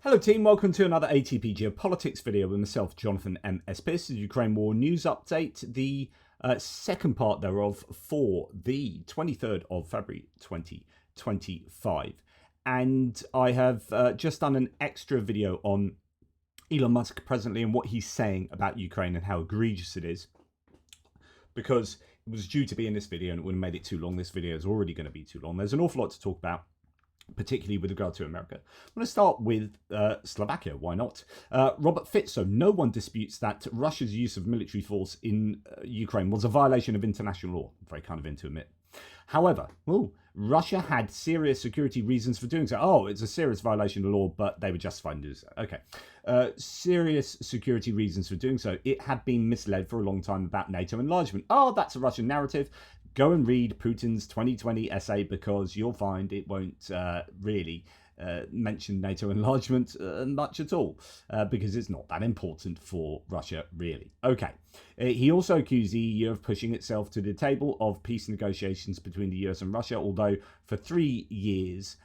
Hello team, welcome to another ATP Geopolitics video with myself, Jonathan M.S. Pierce. Ukraine War News Update, the second part thereof for the 23rd of February 2025. And I have just done an extra video on Elon Musk presently and what he's saying about Ukraine and how egregious it is. Because it was due to be in this video and it would have made it too long. This video is already going to be too long. There's an awful lot to talk about, particularly with regard to America. I'm going to start with Slovakia. Why not? Robert Fitzo. No one disputes that Russia's use of military force in Ukraine was a violation of international law. Very kind of him to admit. However, Russia had serious security reasons for doing so. Oh, it's a serious violation of law, but they were justified in doing so. Okay. Serious security reasons for doing so. It had been misled for a long time about NATO enlargement. Oh, that's a Russian narrative. Go and read Putin's 2020 essay because you'll find it won't really mention NATO enlargement much at all because it's not that important for Russia, really. Okay. He also accused the EU of pushing itself to the table of peace negotiations between the US and Russia, although for 3 years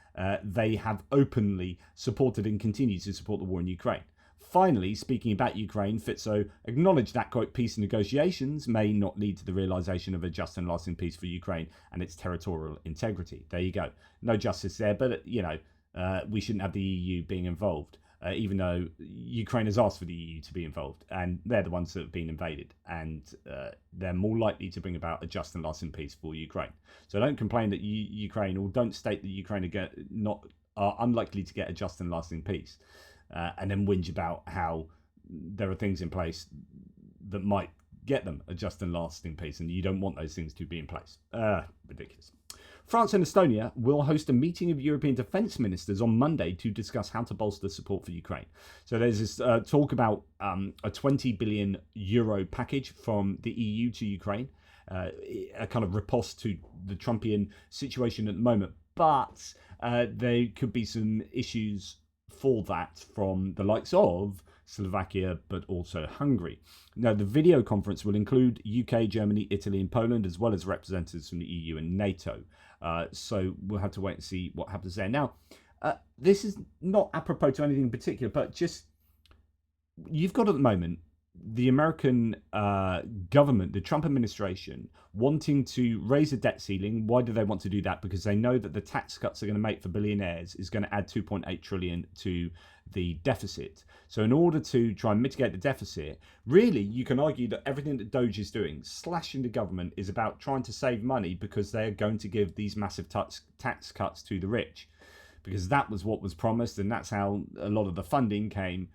they have openly supported and continue to support the war in Ukraine. Finally, speaking about Ukraine, Fitzo acknowledged that, quote, peace negotiations may not lead to the realization of a just and lasting peace for Ukraine and its territorial integrity. There you go. No justice there, but, we shouldn't have the EU being involved, even though Ukraine has asked for the EU to be involved, and they're the ones that have been invaded, and they're more likely to bring about a just and lasting peace for Ukraine. So don't complain that Ukraine, or don't state that Ukraine are unlikely to get a just and lasting peace. And then whinge about how there are things in place that might get them a just and lasting peace, and you don't want those things to be in place. Ridiculous. France and Estonia will host a meeting of European defence ministers on Monday to discuss how to bolster support for Ukraine. So there's this talk about a 20 billion euro package from the EU to Ukraine, a kind of riposte to the Trumpian situation at the moment. But there could be some issues for that from the likes of Slovakia, but also Hungary. Now, the video conference will include UK, Germany, Italy, and Poland, as well as representatives from the EU and NATO. So we'll have to wait and see what happens there. Now, this is not apropos to anything in particular, but just you've got at the moment the American government, the Trump administration, wanting to raise the debt ceiling. Why do they want to do that? Because they know that the tax cuts they're going to make for billionaires is going to add 2.8 trillion to the deficit. So in order to try and mitigate the deficit, really, you can argue that everything that Doge is doing, slashing the government, is about trying to save money because they're going to give these massive tax cuts to the rich. Because that was what was promised, and that's how a lot of the funding came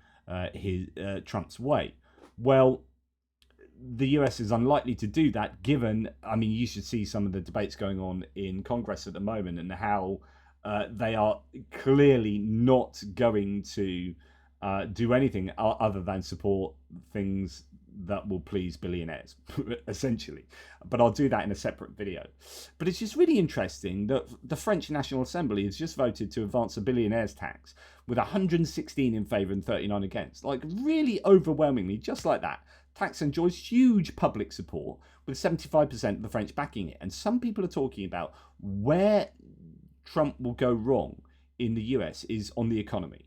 Trump's way. Well, the US is unlikely to do that given, you should see some of the debates going on in Congress at the moment and how they are clearly not going to do anything other than support things that will please billionaires, essentially. But I'll do that in a separate video. But it's just really interesting that the French National Assembly has just voted to advance a billionaires tax with 116 in favour and 39 against. Like, really overwhelmingly, just like that. Tax enjoys huge public support, with 75% of the French backing it. And some people are talking about where Trump will go wrong in the US is on the economy.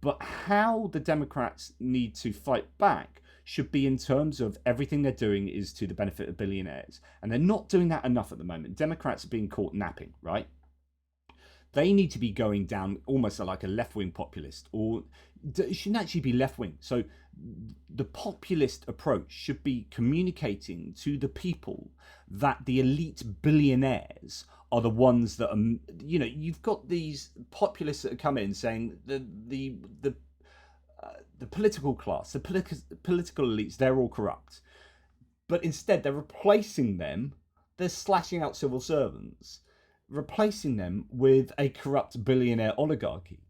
But how the Democrats need to fight back should be in terms of everything they're doing is to the benefit of billionaires. And they're not doing that enough at the moment. Democrats are being caught napping, right? They need to be going down almost like a left-wing populist, or it shouldn't actually be left-wing. So the populist approach should be communicating to the people that the elite billionaires are the ones that are, you've got these populists that come in saying the political class, the political elites, they're all corrupt. But instead, they're replacing them, they're slashing out civil servants, replacing them with a corrupt billionaire oligarchy.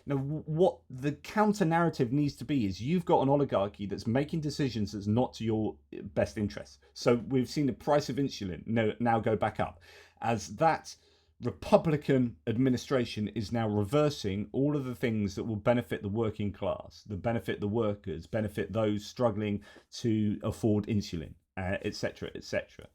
Now, what the counter-narrative needs to be is you've got an oligarchy that's making decisions that's not to your best interest. So we've seen the price of insulin now go back up as that Republican administration is now reversing all of the things that will benefit the working class, that benefit the workers, benefit those struggling to afford insulin, etc., etc.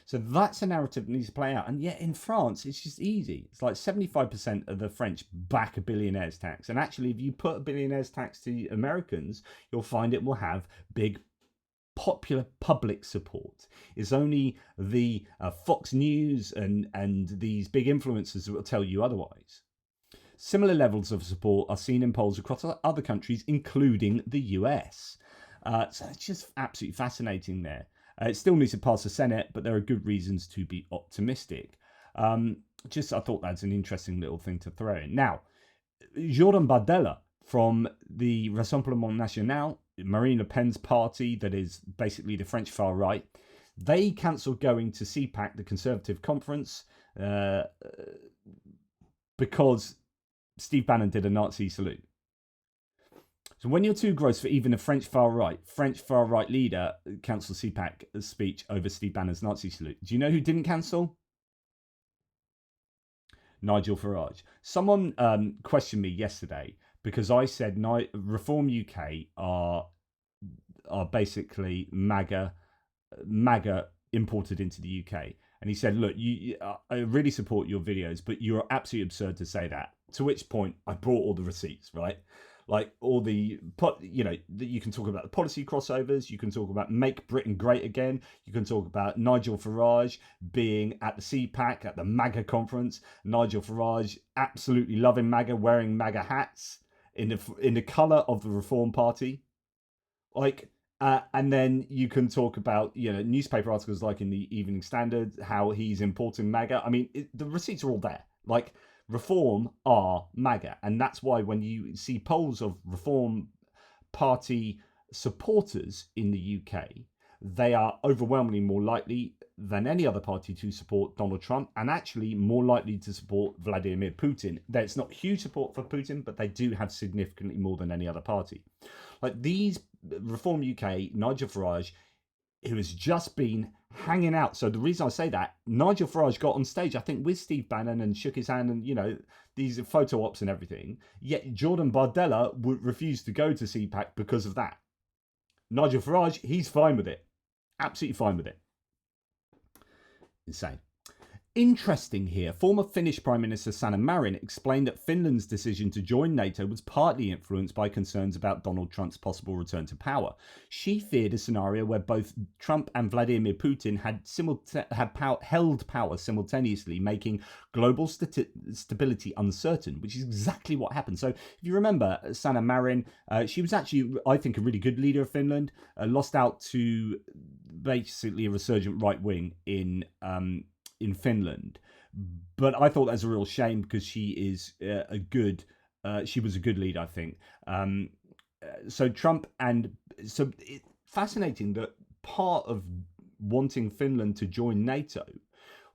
So that's a narrative that needs to play out. And yet in France, it's just easy. It's like 75% of the French back a billionaire's tax. And actually, if you put a billionaire's tax to Americans, you'll find it will have big popular public support. It's only the Fox News and these big influencers that will tell you otherwise. Similar levels of support are seen in polls across other countries, including the US. So it's just absolutely fascinating there. It still needs to pass the Senate, but there are good reasons to be optimistic. I thought that's an interesting little thing to throw in. Now, Jordan Bardella from the Rassemblement National, Marine Le Pen's party, that is basically the French far right, they cancelled going to CPAC, the Conservative Conference, because Steve Bannon did a Nazi salute. So when you're too gross for even a French far right leader cancelled CPAC speech over Steve Bannon's Nazi salute. Do you know who didn't cancel? Nigel Farage. Someone questioned me yesterday because I said Reform UK are basically MAGA imported into the UK. And he said, look, I really support your videos, but you're absolutely absurd to say that. To which point I brought all the receipts, right? Like all the, you can talk about the policy crossovers. You can talk about Make Britain Great Again. You can talk about Nigel Farage being at the CPAC, at the MAGA conference. Nigel Farage absolutely loving MAGA, wearing MAGA hats in the colour of the Reform Party. And then you can talk about, newspaper articles like in the Evening Standard, how he's importing MAGA. I mean, the receipts are all there. Like, Reform are MAGA. And that's why when you see polls of Reform Party supporters in the UK, they are overwhelmingly more likely than any other party to support Donald Trump, and actually more likely to support Vladimir Putin. There's not huge support for Putin, but they do have significantly more than any other party. Like these Reform UK, Nigel Farage, who has just been hanging out. So the reason I say that, Nigel Farage got on stage, I think, with Steve Bannon and shook his hand and, these photo ops and everything. Yet Jordan Bardella would refuse to go to CPAC because of that. Nigel Farage, he's fine with it. Absolutely fine with it. Insane. Interesting here, former Finnish Prime Minister Sanna Marin explained that Finland's decision to join NATO was partly influenced by concerns about Donald Trump's possible return to power. She feared a scenario where both Trump and Vladimir Putin had held power simultaneously, making global stability uncertain, which is exactly what happened. So if you remember, Sanna Marin, she was actually, I think, a really good leader of Finland, lost out to basically a resurgent right wing in Finland, but I thought that's a real shame because she is she was a good leader, I think. So Trump fascinating that part of wanting Finland to join NATO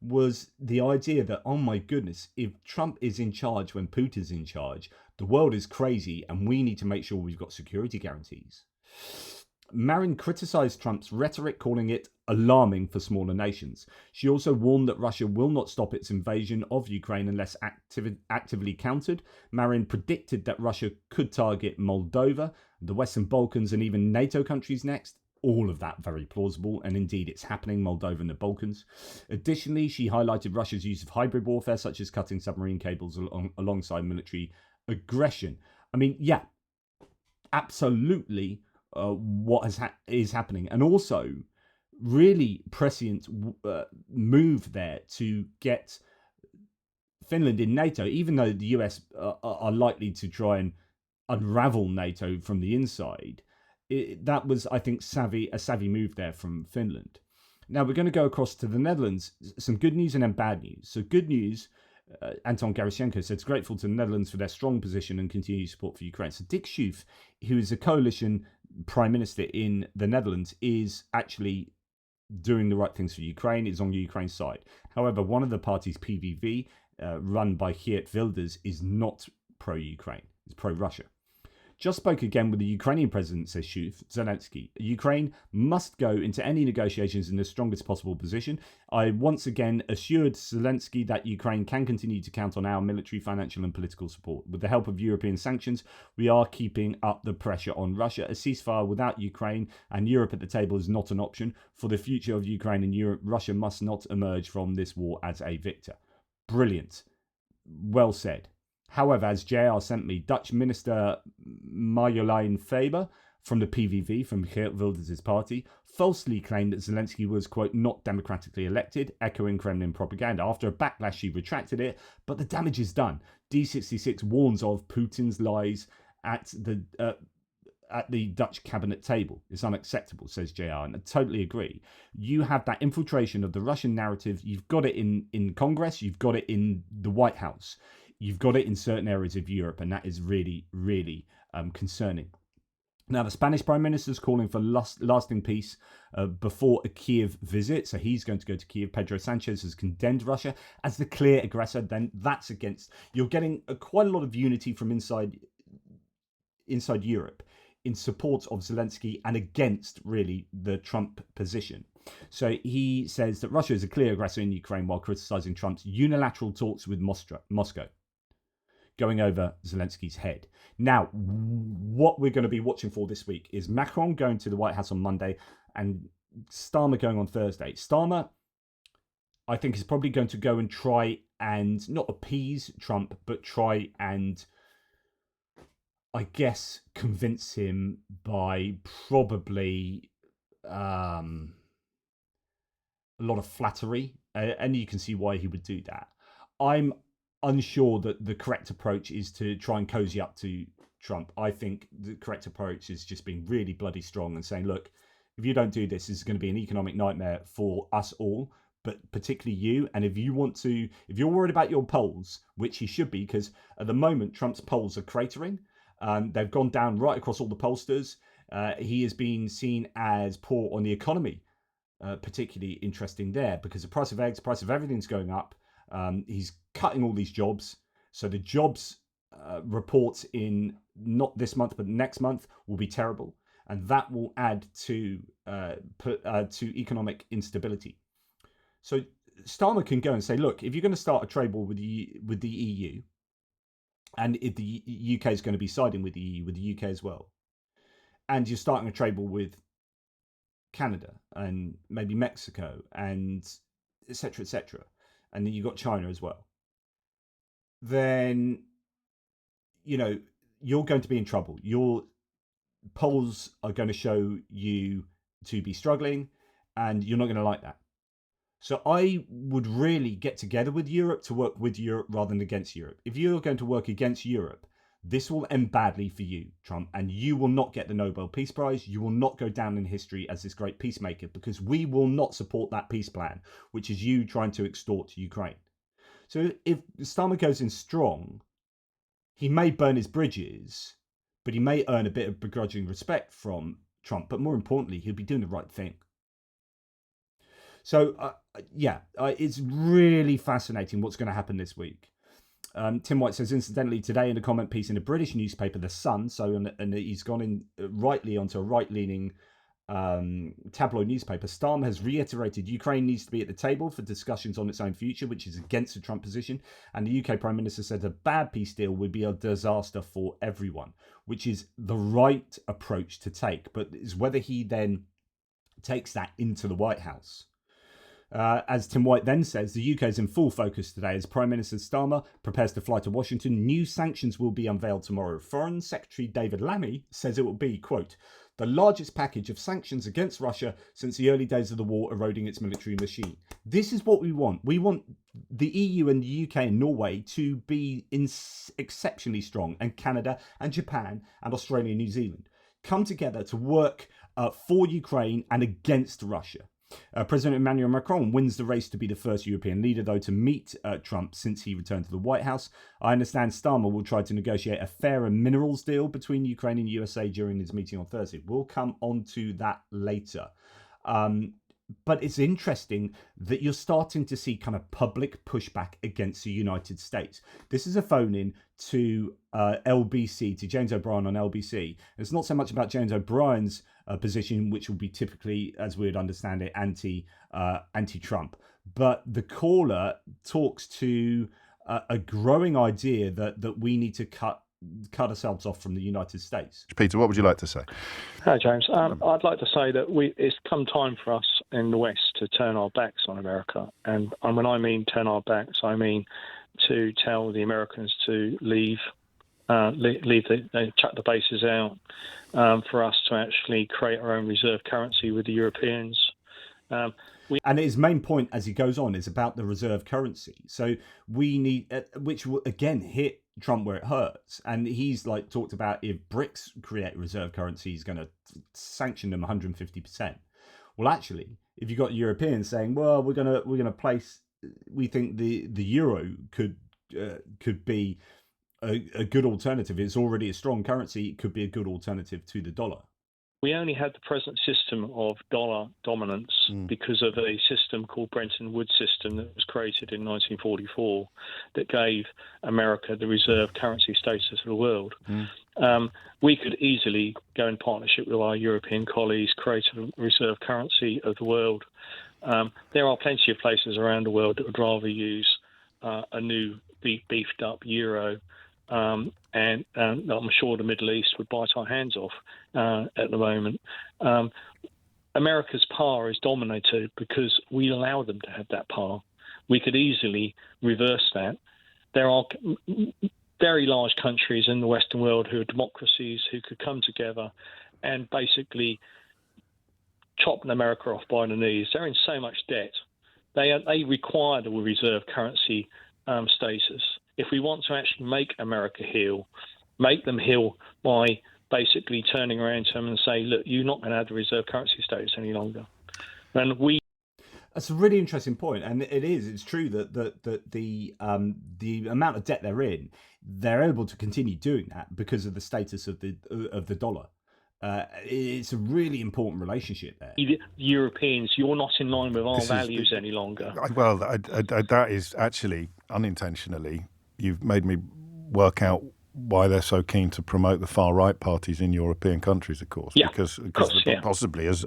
was the idea that, oh my goodness, if Trump is in charge when Putin's in charge, the world is crazy and we need to make sure we've got security guarantees. Marin criticised Trump's rhetoric, calling it alarming for smaller nations. She also warned that Russia will not stop its invasion of Ukraine unless actively countered. Marin predicted that Russia could target Moldova, the Western Balkans, and even NATO countries next. All of that very plausible, and indeed it's happening, Moldova and the Balkans. Additionally, she highlighted Russia's use of hybrid warfare, such as cutting submarine cables alongside military aggression. I mean, yeah, absolutely. What is happening, and also really prescient move there to get Finland in NATO, even though the US are likely to try and unravel NATO from the inside. That was, I think, a savvy move there from Finland. Now we're going to go across to the Netherlands. Some good news and then bad news. So good news. Anton Garishenko said it's grateful to the Netherlands for their strong position and continued support for Ukraine. So Dick Schoof, who is a coalition prime minister in the Netherlands, is actually doing the right things for Ukraine, is on Ukraine's side. However, one of the parties, PVV, run by Geert Wilders, is not pro-Ukraine, it's pro-Russia. Just spoke again with the Ukrainian president, says Zelensky. Ukraine must go into any negotiations in the strongest possible position. I once again assured Zelensky that Ukraine can continue to count on our military, financial and political support. With the help of European sanctions, we are keeping up the pressure on Russia. A ceasefire without Ukraine and Europe at the table is not an option. For the future of Ukraine and Europe, Russia must not emerge from this war as a victor. Brilliant. Well said. However, as JR sent me, Dutch Minister Marjolein Faber from the PVV, from Geert Wilders' party, falsely claimed that Zelensky was, quote, not democratically elected, echoing Kremlin propaganda. After a backlash, she retracted it, but the damage is done. D66 warns of Putin's lies at the Dutch cabinet table. It's unacceptable, says JR, and I totally agree. You have that infiltration of the Russian narrative. You've got it in Congress. You've got it in the White House. You've got it in certain areas of Europe, and that is really, really concerning. Now, the Spanish Prime Minister is calling for lasting peace before a Kiev visit. So he's going to go to Kiev. Pedro Sanchez has condemned Russia as the clear aggressor. Then that's against... You're getting quite a lot of unity from inside Europe in support of Zelensky and against, really, the Trump position. So he says that Russia is a clear aggressor in Ukraine while criticizing Trump's unilateral talks with Moscow, going over Zelensky's head. Now, what we're going to be watching for this week is Macron going to the White House on Monday and Starmer going on Thursday. Starmer, I think, is probably going to go and try and not appease Trump, but try and, I guess, convince him by probably a lot of flattery. And you can see why he would do that. I'm unsure that the correct approach is to try and cozy up to Trump. I think the correct approach is just being really bloody strong and saying, look, if you don't do this, this is going to be an economic nightmare for us all, but particularly you. And if you're worried about your polls, which he should be, because at the moment, Trump's polls are cratering. They've gone down right across all the pollsters. He is being seen as poor on the economy, particularly interesting there because the price of eggs, price of everything's going up. He's cutting all these jobs. So the jobs reports in not this month, but next month will be terrible. And that will add to economic instability. So Starmer can go and say, look, if you're going to start a trade war with the EU, and if the UK is going to be siding with the EU, with the UK as well, and you're starting a trade war with Canada and maybe Mexico and etc., and then you've got China as well, then, you're going to be in trouble. Your polls are going to show you to be struggling, and you're not going to like that. So I would really get together with Europe to work with Europe rather than against Europe. If you're going to work against Europe, this will end badly for you, Trump, and you will not get the Nobel Peace Prize. You will not go down in history as this great peacemaker because we will not support that peace plan, which is you trying to extort Ukraine. So if Starmer goes in strong, he may burn his bridges, but he may earn a bit of begrudging respect from Trump. But more importantly, he'll be doing the right thing. So, it's really fascinating what's going to happen this week. Tim White says, incidentally, today in a comment piece in a British newspaper, The Sun, and he's gone in rightly onto a right-leaning tabloid newspaper, Starmer has reiterated Ukraine needs to be at the table for discussions on its own future, which is against the Trump position. And the UK Prime Minister said a bad peace deal would be a disaster for everyone, which is the right approach to take. But it's whether he then takes that into the White House. As Tim White then says, the UK is in full focus today as Prime Minister Starmer prepares to fly to Washington. New sanctions will be unveiled tomorrow. Foreign Secretary David Lammy says it will be, quote, the largest package of sanctions against Russia since the early days of the war, eroding its military machine. This is what we want. We want the EU and the UK and Norway to be exceptionally strong, and Canada and Japan and Australia and New Zealand come together to work for Ukraine and against Russia. President Emmanuel Macron wins the race to be the first European leader, though, to meet Trump since he returned to the White House. I understand Starmer will try to negotiate a fairer minerals deal between Ukraine and USA during his meeting on Thursday. We'll come on to that later. but it's interesting that you're starting to see kind of public pushback against the United States. This is a phone in to LBC, to James O'Brien on LBC. It's not so much about James O'Brien's position, which will be typically, as we'd understand it, anti-Trump. But the caller talks to a growing idea that we need to cut ourselves off from the United States. Peter, what would you like to say? Hi, James. I'd like to say that it's come time for us in the West to turn our backs on America. And when I mean turn our backs, I mean to tell the Americans to chuck the bases out, for us to actually create our own reserve currency with the Europeans. And his main point, as he goes on, is about the reserve currency. So we need, which will again hit Trump where it hurts. And he's talked about if BRICS create reserve currency, he's going to sanction them 150%. Well, actually, if you've got Europeans saying, well, we're gonna place, we think the euro could be a good alternative. It's already a strong currency. It could be a good alternative to the dollar. We only had the present system of dollar dominance because of a system called Bretton Woods system that was created in 1944 that gave America the reserve currency status of the world. We could easily go in partnership with our European colleagues, create a reserve currency of the world. There are plenty of places around the world that would rather use a new beefed up euro. And I'm sure the Middle East would bite our hands off at the moment. America's power is dominated because we allow them to have that power. We could easily reverse that. There are very large countries in the Western world who are democracies who could come together and basically chop America off by the knees. They're in so much debt. They require the reserve currency status. If we want to actually make America heal, make them heal by basically turning around to them and say, look, you're not going to have the reserve currency status any longer. And that's a really interesting point, and it's true that the amount of debt they're able to continue doing that because of the status of the dollar. It's a really important relationship there. Europeans, you're not in line with our values any longer. Well, that is actually unintentionally. You've made me work out why they're so keen to promote the far right parties in European countries, of course, because possibly as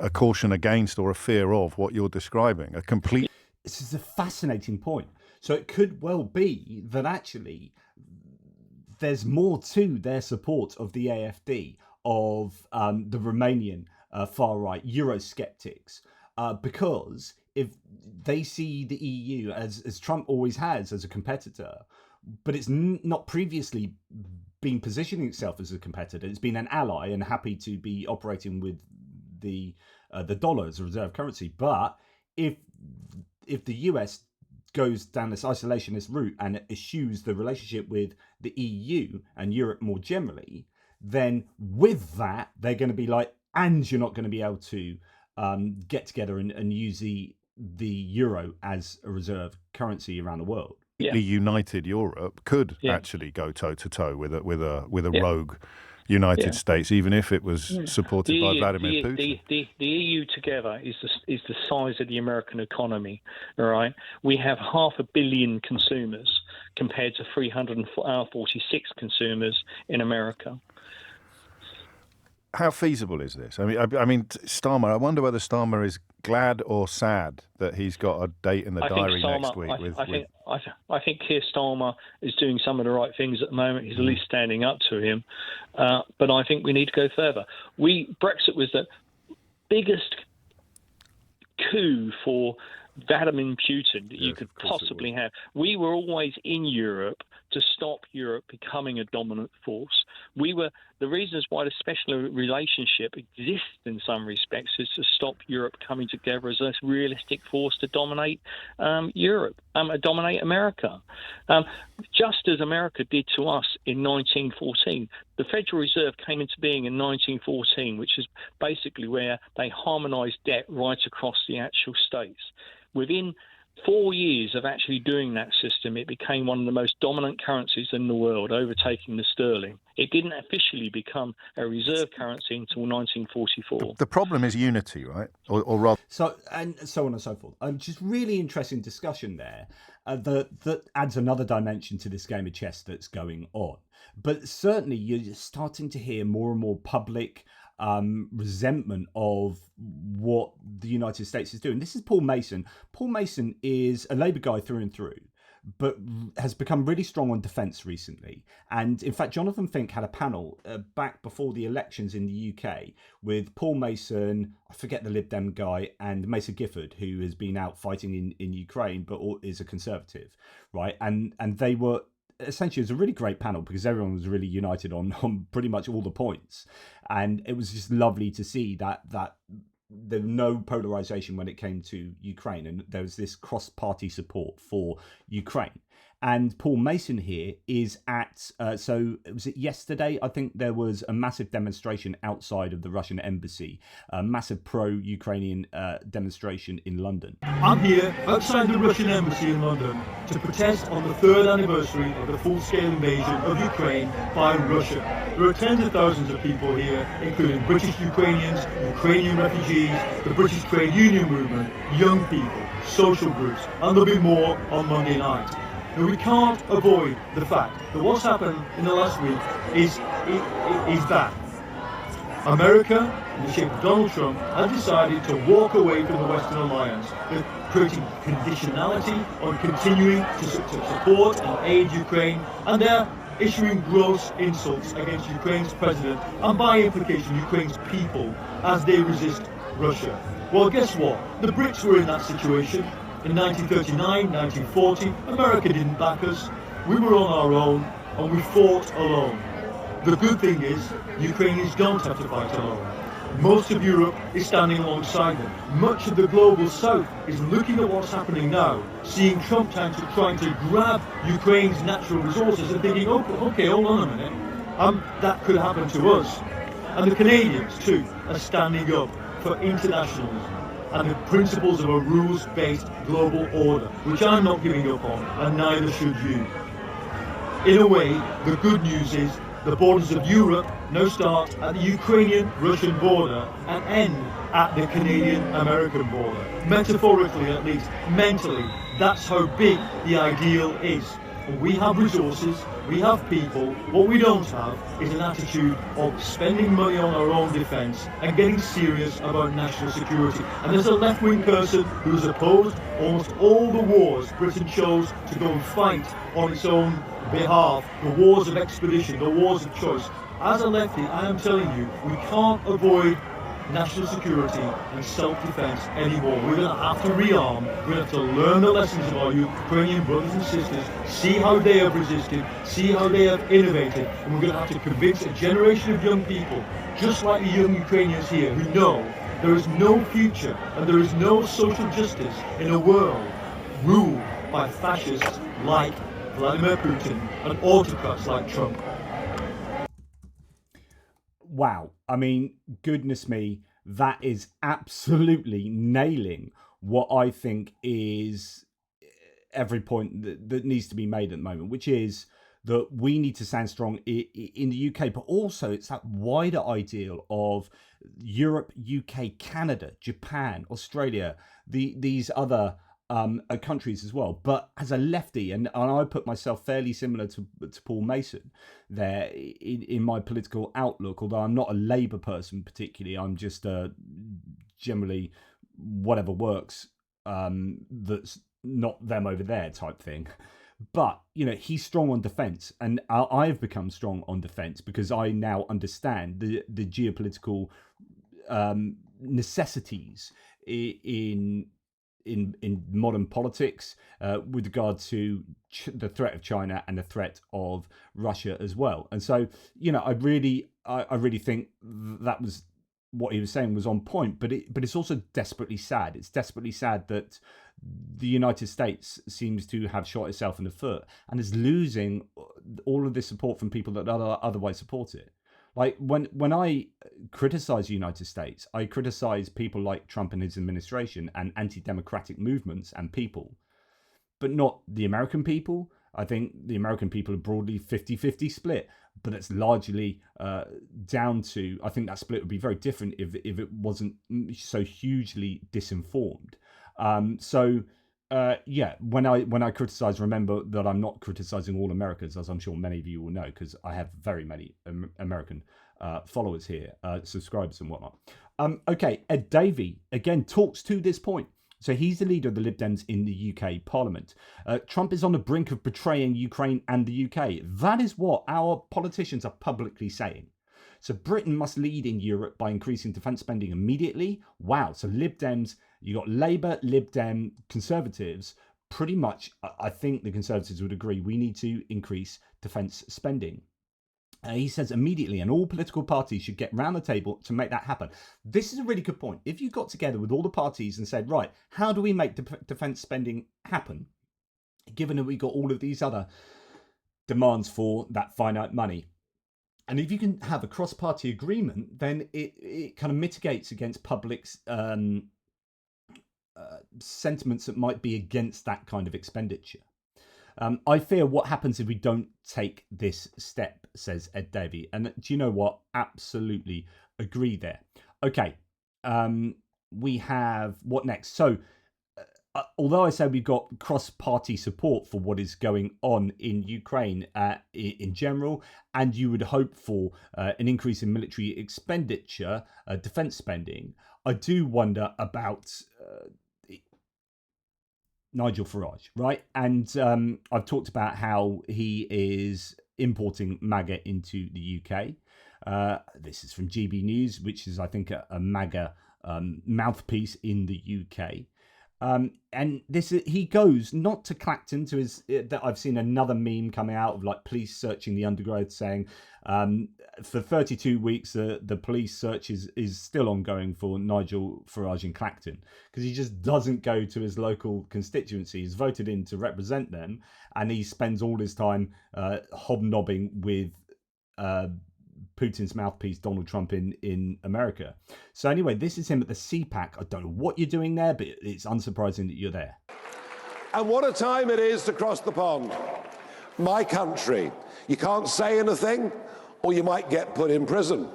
a caution against or a fear of what you're describing, a complete. This is a fascinating point. So it could well be that actually there's more to their support of the AfD, of the Romanian far right Eurosceptics, because if they see the EU as Trump always has as a competitor, but it's not previously been positioning itself as a competitor. It's been an ally and happy to be operating with the dollar as a reserve currency. But if the US goes down this isolationist route and eschews the relationship with the EU and Europe more generally, then with that they're going to be like, and you're not going to be able to get together and use the euro as a reserve currency around the world. Yeah. United Europe could actually go toe to toe with a rogue United States, even if it was supported by Vladimir Putin. The EU together is the size of the American economy. All right, we have 500 million consumers compared to 346 consumers in America. How feasible is this? I mean, Starmer. I wonder whether Starmer is glad or sad that he's got a date in the diary next week. I think Keir Starmer is doing some of the right things at the moment. He's at least standing up to him. But I think we need to go further. Brexit was the biggest coup for Vladimir Putin that you could possibly have. We were always in Europe to stop Europe becoming a dominant force. The reasons why the special relationship exists in some respects is to stop Europe coming together as a realistic force to dominate dominate America. Just as America did to us in 1914. The Federal Reserve came into being in 1914, which is basically where they harmonized debt right across the actual states. Within 4 years of actually doing that system, it became one of the most dominant currencies in the world, overtaking the sterling. It didn't officially become a reserve currency until 1944. The problem is unity, right? Or rather... So on and so forth. Just really interesting discussion there that adds another dimension to this game of chess that's going on. But certainly you're starting to hear more and more public resentment of what the United States is doing. This is Paul Mason. Paul Mason is a Labour guy through and through, but has become really strong on defence recently. And in fact, Jonathan Fink had a panel back before the elections in the UK with Paul Mason, I forget the Lib Dem guy, and Mason Gifford, who has been out fighting in Ukraine, but is a Conservative, right? And they were... essentially, it was a really great panel because everyone was really united on pretty much all the points. And it was just lovely to see that there was no polarization when it came to Ukraine, and there was this cross-party support for Ukraine. And Paul Mason here is at, so was it yesterday? I think there was a massive demonstration outside of the Russian embassy, a massive pro-Ukrainian demonstration in London. I'm here outside the Russian embassy in London to protest on the 3rd anniversary of the full-scale invasion of Ukraine by Russia. There are tens of thousands of people here, including British Ukrainians, Ukrainian refugees, the British trade union movement, young people, social groups, and there'll be more on Monday night. Now, we can't avoid the fact that what's happened in the last week is that America, in the shape of Donald Trump, has decided to walk away from the Western alliance. They're creating conditionality on continuing to support and aid Ukraine, and they're issuing gross insults against Ukraine's president and by implication Ukraine's people as they resist Russia. Well, guess what? The Brits were in that situation. In 1939, 1940, America didn't back us. We were on our own, and we fought alone. The good thing is, Ukrainians don't have to fight alone. Most of Europe is standing alongside them. Much of the global south is looking at what's happening now, seeing Trump trying to grab Ukraine's natural resources and thinking, okay, hold on a minute, that could happen to us. And the Canadians, too, are standing up for internationalism and the principles of a rules-based global order, which I'm not giving up on, and neither should you. In a way, the good news is the borders of Europe now start at the Ukrainian-Russian border and end at the Canadian-American border. Metaphorically, at least, mentally, that's how big the ideal is. We have resources, we have people. What we don't have is an attitude of spending money on our own defence and getting serious about national security. And there's a left-wing person who has opposed almost all the wars Britain chose to go and fight on its own behalf, the wars of expedition, the wars of choice. As a lefty, I am telling you, we can't avoid national security and self-defense anymore. We're going to have to rearm. We're going to have to learn the lessons of our Ukrainian brothers and sisters, see how they have resisted, see how they have innovated, and we're going to have to convince a generation of young people, just like the young Ukrainians here, who know there is no future and there is no social justice in a world ruled by fascists like Vladimir Putin and autocrats like Trump. Wow. I mean, goodness me, that is absolutely nailing what I think is every point that needs to be made at the moment, which is that we need to stand strong in the UK, but also it's that wider ideal of Europe, UK, Canada, Japan, Australia, these other countries as well. But as a lefty, and I put myself fairly similar to Paul Mason there in my political outlook, although I'm not a Labour person particularly, I'm just generally whatever works, that's not them over there type thing. But, you know, he's strong on defence, and I've become strong on defence because I now understand the geopolitical necessities in modern politics with regard to the threat of China and the threat of Russia as well. And so, you know, I really think that was what he was saying was on point, but it's also desperately sad. It's desperately sad that the United States seems to have shot itself in the foot and is losing all of this support from people that otherwise support it. Like when I criticize the United States, I criticize people like Trump and his administration and anti-democratic movements and people. but not the American people. I think the American people are broadly 50-50 split, but it's largely down to, I think that split would be very different if it wasn't so hugely disinformed. When I criticize, remember that I'm not criticizing all Americans, as I'm sure many of you will know, because I have very many American followers here, subscribers and whatnot. Okay, Ed Davey, again, talks to this point. So he's the leader of the Lib Dems in the UK Parliament. Trump is on the brink of betraying Ukraine and the UK. That is what our politicians are publicly saying. So Britain must lead in Europe by increasing defence spending immediately. Wow. So Lib Dems, you got Labour, Lib Dem, Conservatives. Pretty much, I think the Conservatives would agree, we need to increase defence spending. He says immediately, and all political parties should get round the table to make that happen. This is a really good point. If you got together with all the parties and said, right, how do we make defence spending happen, given that we got all of these other demands for that finite money? And if you can have a cross-party agreement, then it kind of mitigates against public's sentiments that might be against that kind of expenditure. I fear what happens if we don't take this step, says Ed Davey. And do you know what? Absolutely agree there. Okay, we have what next? So, although I say we've got cross-party support for what is going on in Ukraine in general, and you would hope for an increase in military expenditure, defence spending, I do wonder about Nigel Farage, right? And I've talked about how he is importing MAGA into the UK. This is from GB News, which is, I think, a MAGA mouthpiece in the UK. And this, he goes not to Clacton to his, that I've seen another meme coming out of like police searching the undergrowth saying for 32 weeks the police search is still ongoing for Nigel Farage in Clacton, because he just doesn't go to his local constituency. He's voted in to represent them, and he spends all his time hobnobbing with Putin's mouthpiece, Donald Trump, in America. So anyway, this is him at the CPAC. I don't know what you're doing there, but it's unsurprising that you're there. And what a time it is to cross the pond. My country. You can't say anything, or you might get put in prison.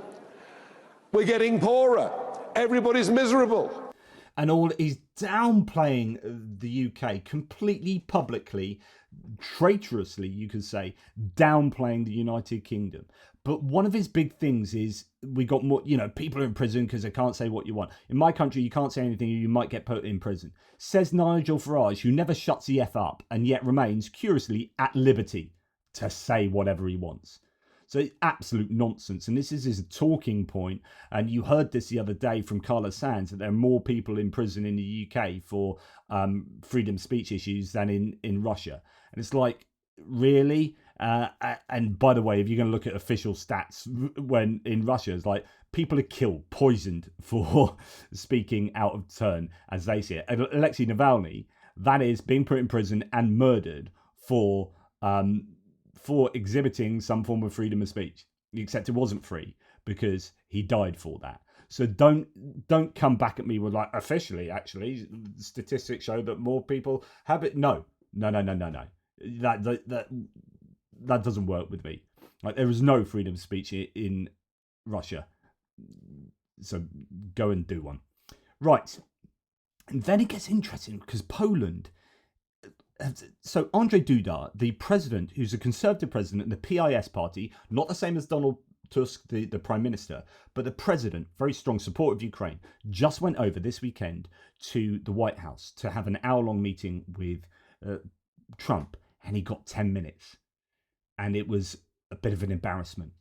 We're getting poorer. Everybody's miserable. And all is downplaying the UK completely publicly, traitorously, you could say, downplaying the United Kingdom. But one of his big things is we got more, people are in prison because they can't say what you want. In my country, you can't say anything, you might get put in prison. Says Nigel Farage, who never shuts the F up and yet remains, curiously, at liberty to say whatever he wants. So it's absolute nonsense. And this is his talking point. And you heard this the other day from Carla Sands, that there are more people in prison in the UK for freedom of speech issues than in Russia. And it's like, really? And by the way, if you're going to look at official stats, when in Russia, it's like people are killed, poisoned for speaking out of turn, as they see it. And Alexei Navalny, that is being put in prison and murdered for exhibiting some form of freedom of speech, except it wasn't free because he died for that. So don't come back at me with like, officially, actually, statistics show that more people have it. No. That doesn't work with me. Like, there is no freedom of speech in Russia. So go and do one. Right. And then it gets interesting because Poland. So Andrzej Duda, the president, who's a conservative president in the PIS party, not the same as Donald Tusk, the prime minister, but the president, very strong support of Ukraine, just went over this weekend to the White House to have an hour-long meeting with Trump, and he got 10 minutes. And it was a bit of an embarrassment.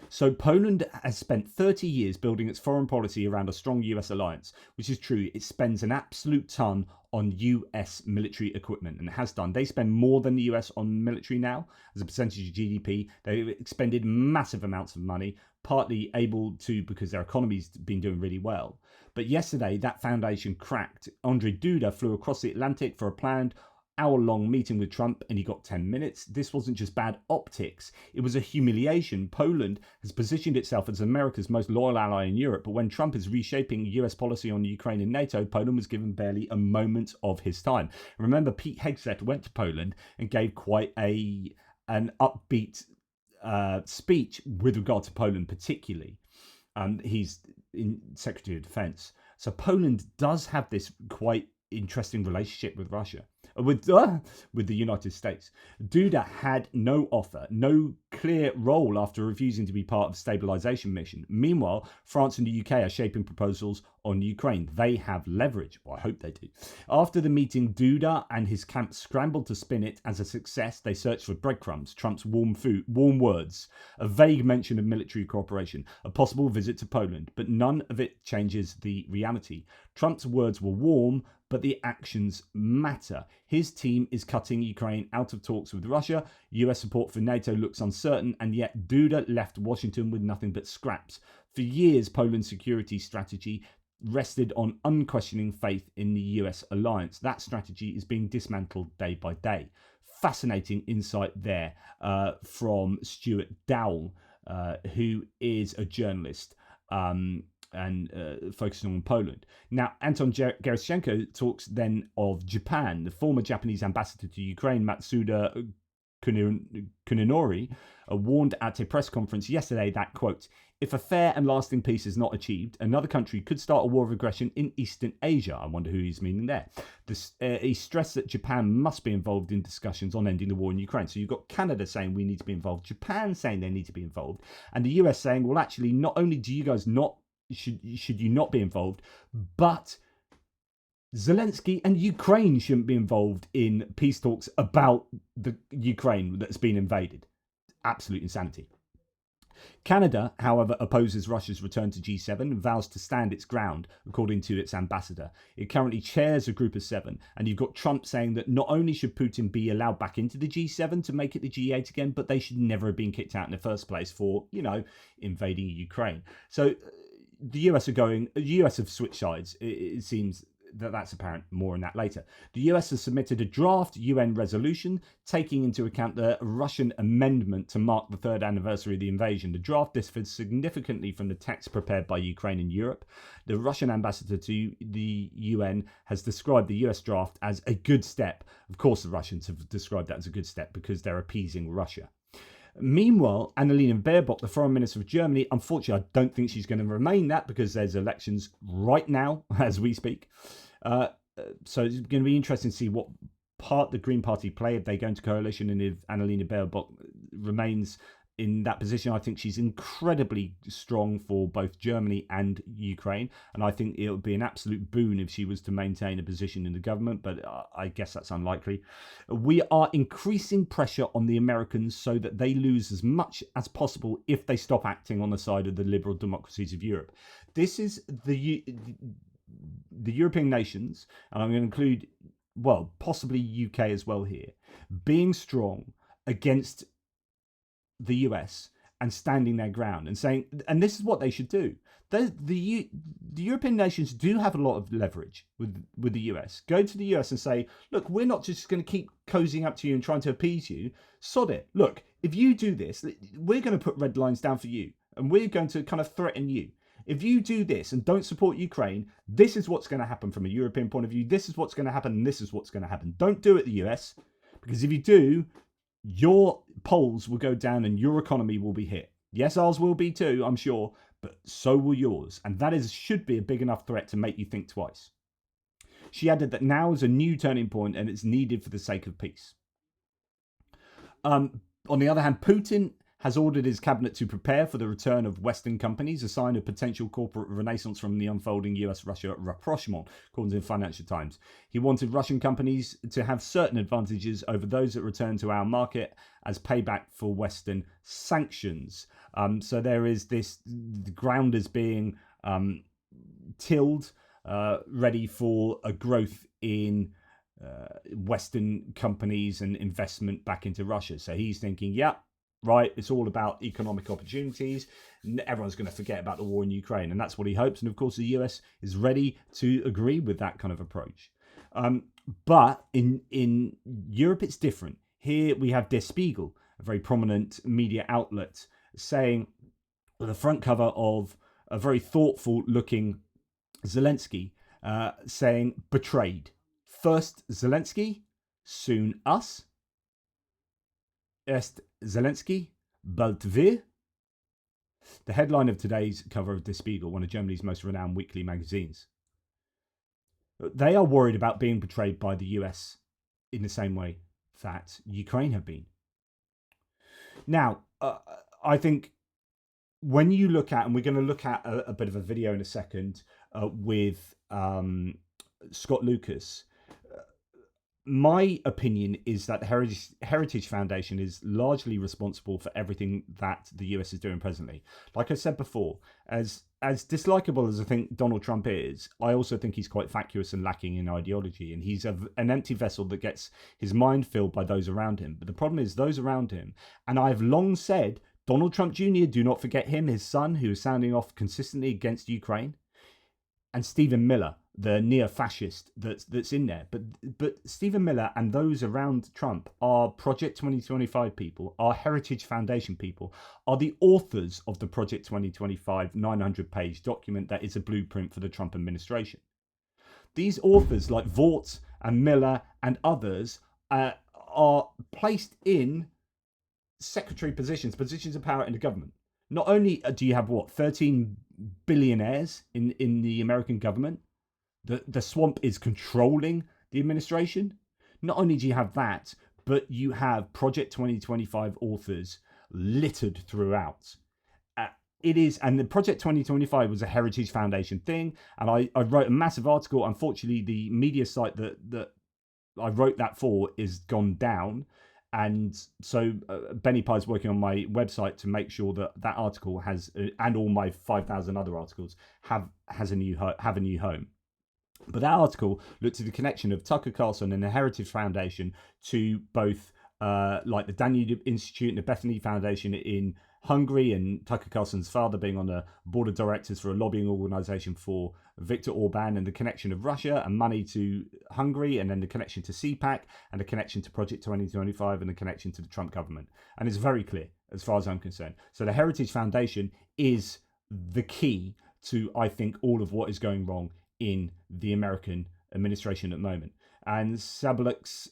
So Poland has spent 30 years building its foreign policy around a strong US alliance, which is true. It spends an absolute ton on US military equipment, and has done. They spend more than the US on military now as a percentage of GDP. They've expended massive amounts of money, partly able to because their economy's been doing really well. But yesterday, that foundation cracked. Andrzej Duda flew across the Atlantic for a planned hour-long meeting with Trump and he got 10 minutes. This wasn't just bad optics. It was a humiliation. Poland has positioned itself as America's most loyal ally in Europe, but when Trump is reshaping US policy on Ukraine and NATO, Poland was given barely a moment of his time. Remember, Pete Hegseth went to Poland and gave quite an upbeat speech with regard to Poland particularly. He's in Secretary of Defense. So Poland does have this quite interesting relationship with Russia, with the United States. Duda had no offer, no clear role after refusing to be part of the stabilization mission. Meanwhile, France and the UK are shaping proposals on Ukraine. They have leverage. Well, I hope they do. After the meeting, Duda and his camp scrambled to spin it as a success. They searched for breadcrumbs, Trump's warm words, a vague mention of military cooperation, a possible visit to Poland, but none of it changes the reality. Trump's words were warm, but the actions matter. His team is cutting Ukraine out of talks with Russia. US support for NATO looks uncertain, and yet Duda left Washington with nothing but scraps. For years, Poland's security strategy rested on unquestioning faith in the US alliance. That strategy is being dismantled day by day. Fascinating insight there from Stuart Dowell, who is a journalist and focusing on Poland. Now, Anton Gerashchenko talks then of Japan. The former Japanese ambassador to Ukraine, Matsuda Kuninori, warned at a press conference yesterday that, quote, if a fair and lasting peace is not achieved, another country could start a war of aggression in Eastern Asia. I wonder who he's meaning there. He stressed that Japan must be involved in discussions on ending the war in Ukraine. So you've got Canada saying we need to be involved, Japan saying they need to be involved, and the US saying, well, actually, not only do you guys not should you not be involved, but Zelensky and Ukraine shouldn't be involved in peace talks about the Ukraine that's been invaded. Absolute insanity. Canada, however, opposes Russia's return to G7 and vows to stand its ground, according to its ambassador. It currently chairs a group of 7, and you've got Trump saying that not only should Putin be allowed back into the G7 to make it the G8 again, but they should never have been kicked out in the first place for, invading Ukraine. So the US have switched sides. It seems that's apparent. More on that later. The US has submitted a draft UN resolution taking into account the Russian amendment to mark the 3rd anniversary of the invasion. The draft differs significantly from the text prepared by Ukraine and Europe. The Russian ambassador to the UN has described the US draft as a good step. Of course, the Russians have described that as a good step because they're appeasing Russia. Meanwhile, Annalena Baerbock, the foreign minister of Germany, unfortunately, I don't think she's going to remain that because there's elections right now as we speak. So it's going to be interesting to see what part the Green Party play if they go into coalition, and if Annalena Baerbock remains in that position. I think she's incredibly strong for both Germany and Ukraine, and I think it would be an absolute boon if she was to maintain a position in the government, but I guess that's unlikely. We are increasing pressure on the Americans so that they lose as much as possible if they stop acting on the side of the liberal democracies of Europe. This is the European nations, and I'm going to include, well, possibly UK as well here, being strong against the US and standing their ground and saying, and this is what they should do. The European nations do have a lot of leverage with the US. Go to the US and say, look, we're not just going to keep cozying up to you and trying to appease you. Sod it. Look, if you do this, we're going to put red lines down for you, and we're going to kind of threaten you. If you do this and don't support Ukraine, this is what's going to happen from a European point of view. This is what's going to happen, and this is what's going to happen. Don't do it, the US, because if you do, your polls will go down and your economy will be hit. Yes, ours will be too, I'm sure, but so will yours. And that should be a big enough threat to make you think twice. She added that now is a new turning point and it's needed for the sake of peace. On the other hand, Putin has ordered his cabinet to prepare for the return of Western companies, a sign of potential corporate renaissance from the unfolding US-Russia rapprochement, according to the Financial Times. He wanted Russian companies to have certain advantages over those that return to our market as payback for Western sanctions. So there is this, the ground is being tilled, ready for a growth in Western companies and investment back into Russia. So he's thinking, right, it's all about economic opportunities. Everyone's going to forget about the war in Ukraine, and that's what he hopes. And of course, the US is ready to agree with that kind of approach. But in Europe, it's different. Here we have Der Spiegel, a very prominent media outlet, saying on the front cover of a very thoughtful-looking Zelensky, saying, betrayed. First Zelensky, soon us. Erst Zelensky, bald wir. The headline of today's cover of Der Spiegel, one of Germany's most renowned weekly magazines. They are worried about being betrayed by the US in the same way that Ukraine have been. Now, I think when you look at, and we're going to look at a bit of a video in a second with Scott Lucas, my opinion is that the Heritage Foundation is largely responsible for everything that the US is doing presently. Like I said before, as dislikable as I think Donald Trump is, I also think he's quite vacuous and lacking in ideology, and he's an empty vessel that gets his mind filled by those around him. But the problem is those around him, and I've long said, Donald Trump Jr., do not forget him, his son, who is sounding off consistently against Ukraine, and Stephen Miller, the neo-fascist that's in there. But Stephen Miller and those around Trump are Project 2025 people, are Heritage Foundation people, are the authors of the Project 2025 900-page document that is a blueprint for the Trump administration. These authors like Vaught and Miller and others are placed in secretary positions of power in the government. Not only do you have, 13 billionaires in the American government, the swamp is controlling the administration. Not only do you have that, but you have Project 2025 authors littered throughout. It is, and the Project 2025 was a Heritage Foundation thing, and I wrote a massive article. Unfortunately, the media site that I wrote that for is gone down. And so Benny Pye is working on my website to make sure that article has, and all my 5,000 other articles have a new home. But that article looked at the connection of Tucker Carlson and the Heritage Foundation to both like the Danube Institute and the Bethany Foundation in Hungary, and Tucker Carlson's father being on the board of directors for a lobbying organization for Viktor Orban, and the connection of Russia and money to Hungary, and then the connection to CPAC, and the connection to Project 2025, and the connection to the Trump government. And it's very clear as far as I'm concerned. So the Heritage Foundation is the key to, I think, all of what is going wrong in the American administration at the moment. And Sabulux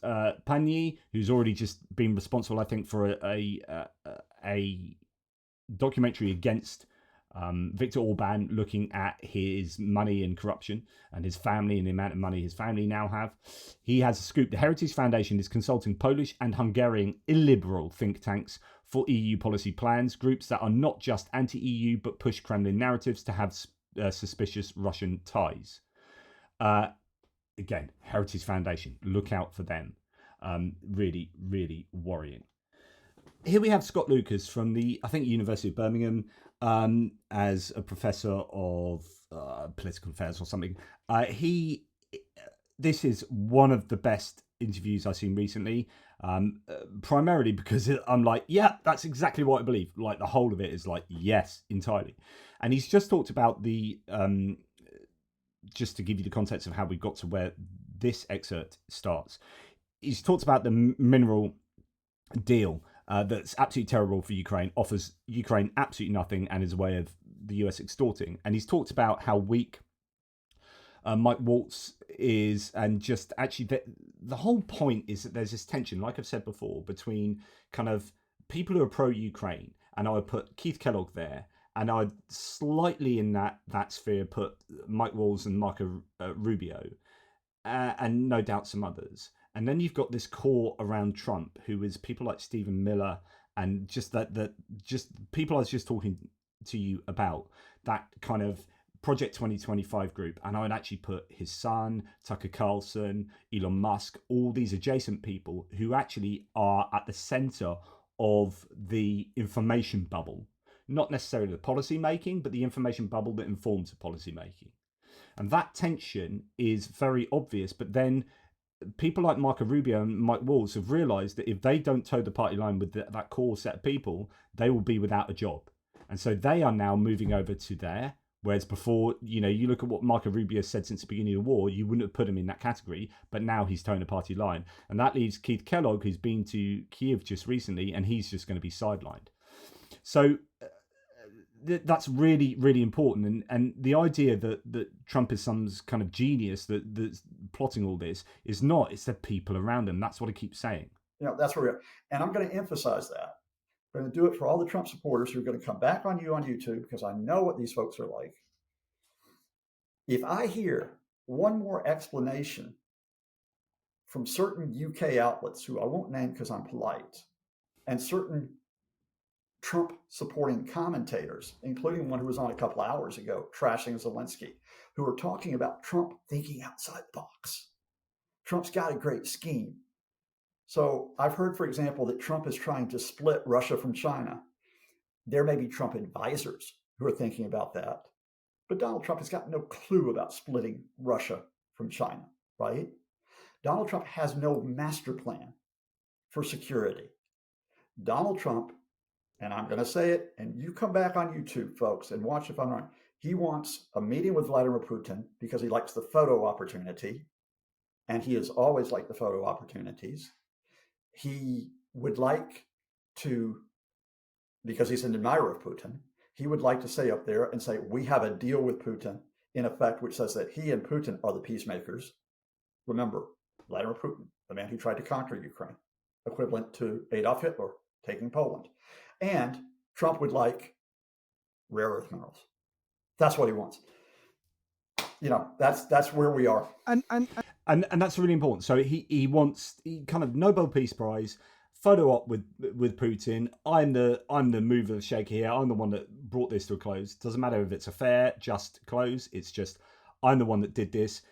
Panyi, who's already just been responsible, I think, for a documentary against Viktor Orban, looking at his money and corruption and his family and the amount of money his family now have. He has a scoop. The Heritage Foundation is consulting Polish and Hungarian illiberal think tanks for EU policy plans, groups that are not just anti-EU but push Kremlin narratives to have suspicious Russian ties. Again, Heritage Foundation, look out for them. Really, really worrying. Here we have Scott Lucas from the, I think, University of Birmingham, as a professor of political affairs or something. This is one of the best interviews I've seen recently, primarily because I'm like, yeah, that's exactly what I believe. Like, the whole of it is like, yes, entirely. And he's just talked about the, just to give you the context of how we got to where this excerpt starts. He's talked about the mineral deal that's absolutely terrible for Ukraine, offers Ukraine absolutely nothing, and is a way of the US extorting. And he's talked about how weak Mike Waltz is, and just actually the whole point is that there's this tension, like I've said before, between kind of people who are pro-Ukraine, and I would put Keith Kellogg there, and I'd slightly in that sphere put Mike Waltz and Marco Rubio, and no doubt some others. And then you've got this core around Trump, who is people like Stephen Miller, and just just people I was just talking to you about, that kind of Project 2025 group. And I would actually put his son, Tucker Carlson, Elon Musk, all these adjacent people who actually are at the center of the information bubble. Not necessarily the policy making, but the information bubble that informs the policy making. And that tension is very obvious, but then people like Marco Rubio and Mike Waltz have realised that if they don't toe the party line with that core set of people, they will be without a job. And so they are now moving over to there, Whereas before, you look at what Marco Rubio said since the beginning of the war, you wouldn't have put him in that category, but now he's towing a party line. And that leaves Keith Kellogg, who's been to Kiev just recently, and he's just going to be sidelined. So that's really, really important. And the idea that Trump is some kind of genius that's plotting all this is not. It's the people around him. That's what I keep saying. That's where we are. And I'm going to emphasize that. I'm going to do it for all the Trump supporters who are going to come back on you on YouTube, because I know what these folks are like. If I hear one more explanation from certain UK outlets, who I won't name because I'm polite, and certain Trump supporting commentators, including one who was on a couple of hours ago trashing Zelensky, who are talking about Trump thinking outside the box. Trump's got a great scheme. So I've heard, for example, that Trump is trying to split Russia from China. There may be Trump advisors who are thinking about that. But Donald Trump has got no clue about splitting Russia from China, right? Donald Trump has no master plan for security. Donald Trump, and I'm going to say it, and you come back on YouTube, folks, and watch if I'm wrong. He wants a meeting with Vladimir Putin because he likes the photo opportunity, and he has always liked the photo opportunities. He would like to, because he's an admirer of Putin, he would like to say up there and say, we have a deal with Putin, in effect, which says that he and Putin are the peacemakers. Remember, Vladimir Putin, the man who tried to conquer Ukraine, equivalent to Adolf Hitler taking Poland. And Trump would like rare earth minerals. That's what he wants. That's where we are. And that's really important. So he wants kind of Nobel Peace Prize, photo op with Putin. I'm the mover of shaker here. I'm the one that brought this to a close. Doesn't matter if it's a fair, just close. It's just I'm the one that did this.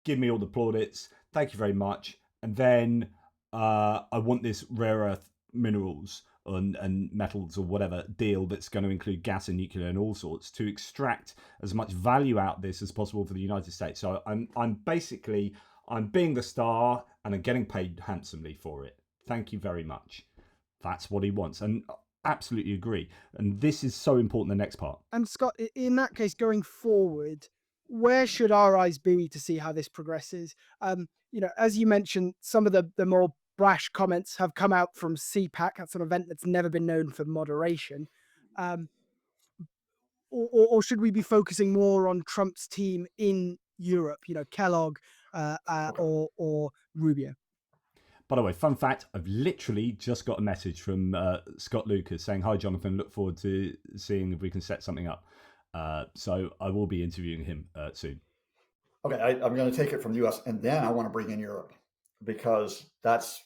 Give me all the plaudits. Thank you very much. And then I want this rare earth minerals and metals or whatever deal that's going to include gas and nuclear and all sorts to extract as much value out of this as possible for the United States. So I'm being the star and I'm getting paid handsomely for it. Thank you very much. That's what he wants. And absolutely agree. And this is so important, the next part. And Scott, in that case, going forward, where should our eyes be to see how this progresses? As you mentioned, some of the more brash comments have come out from CPAC. That's an event that's never been known for moderation. Or should we be focusing more on Trump's team in Europe, Kellogg or Rubio? By the way, fun fact, I've literally just got a message from Scott Lucas saying, hi, Jonathan, look forward to seeing if we can set something up. So I will be interviewing him soon. Okay, I'm going to take it from the US, and then I want to bring in Europe, because that's,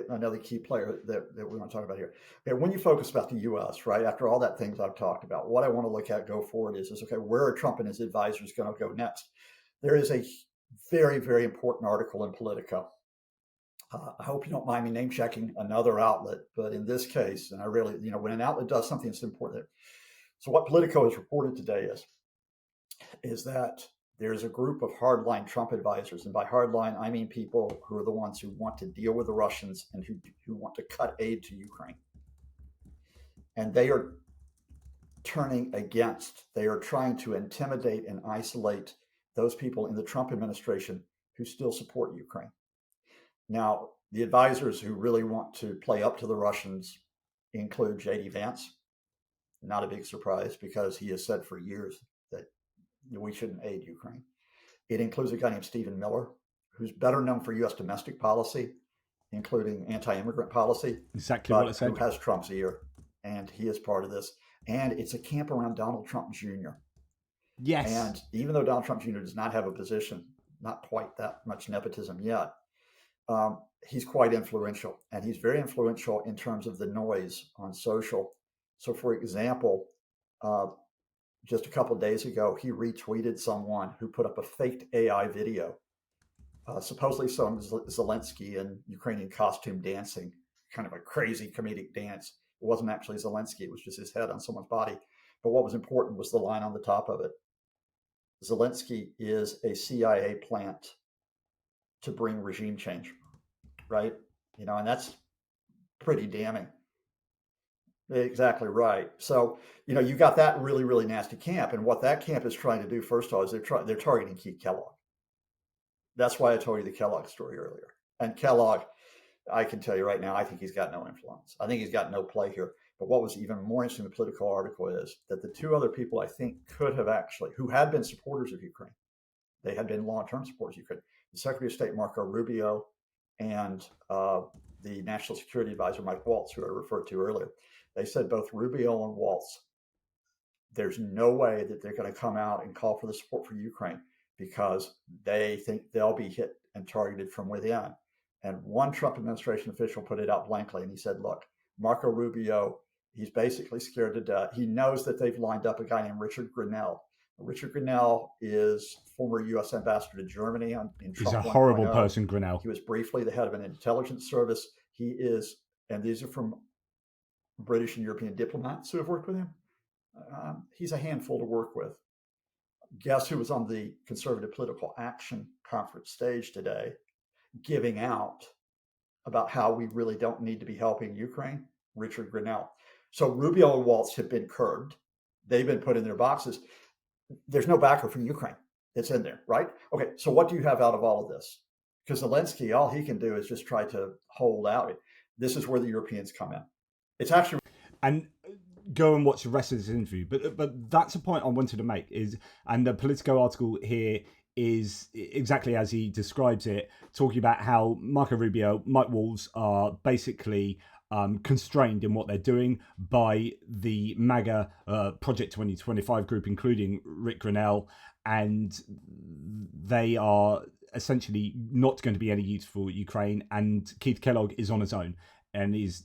another key player that we want to talk about here. Okay, when you focus about the US, right, after all that things I've talked about, what I want to look at go forward is okay, where are Trump and his advisors going to go next? There is a very, very important article in Politico. I hope you don't mind me name checking another outlet, but in this case, and I really, when an outlet does something, it's important. So what Politico has reported today is that there's a group of hardline Trump advisors, and by hardline, I mean people who are the ones who want to deal with the Russians and who want to cut aid to Ukraine. And they are turning against, they are trying to intimidate and isolate those people in the Trump administration who still support Ukraine. Now, the advisors who really want to play up to the Russians include J.D. Vance. Not a big surprise, because he has said for years that we shouldn't aid Ukraine. It includes a guy named Stephen Miller, who's better known for U.S. domestic policy, including anti-immigrant policy. Exactly what I said. Who has Trump's ear, and he is part of this. And it's a camp around Donald Trump Jr. Yes. And even though Donald Trump Jr. does not have a position, not quite that much nepotism yet, he's quite influential, and he's very influential in terms of the noise on social. So, for example, just a couple of days ago, he retweeted someone who put up a faked AI video, supposedly some Zelensky in Ukrainian costume dancing, kind of a crazy comedic dance. It wasn't actually Zelensky, it was just his head on someone's body. But what was important was the line on the top of it. Zelensky is a CIA plant to bring regime change, right? And that's pretty damning. Exactly right. So, you got that really, really nasty camp. And what that camp is trying to do, first of all, is they're targeting Keith Kellogg. That's why I told you the Kellogg story earlier. And Kellogg, I can tell you right now, I think he's got no influence. I think he's got no play here. But what was even more interesting in the Political article is that the two other people I think could have actually, who had been supporters of Ukraine, they had been long-term supporters of Ukraine, the Secretary of State Marco Rubio and the National Security Advisor Mike Waltz, who I referred to earlier. They said both Rubio and Waltz, there's no way that they're going to come out and call for the support for Ukraine because they think they'll be hit and targeted from within. And one Trump administration official put it out blankly, and he said, look, Marco Rubio, he's basically scared to death. He knows that they've lined up a guy named Richard Grenell. Richard Grenell is former U.S. ambassador to Germany. He's a horrible person, Grenell. He was briefly the head of an intelligence service. He is, and these are from British and European diplomats who have worked with him. He's a handful to work with. Guess who was on the Conservative Political Action Conference stage today giving out about how we really don't need to be helping Ukraine? Richard Grenell. So Rubio and Waltz have been curbed. They've been put in their boxes. There's no backer from Ukraine that's in there, right? Okay, so what do you have out of all of this? Because Zelensky, all he can do is just try to hold out. This is where the Europeans come in. It's actually... And go and watch the rest of this interview. But that's a point I wanted to make is, and the Politico article here is exactly as he describes it, talking about how Marco Rubio, Mike Waltz are basically constrained in what they're doing by the MAGA Project 2025 group, including Rick Grenell, and they are essentially not going to be any use for Ukraine. And Keith Kellogg is on his own and is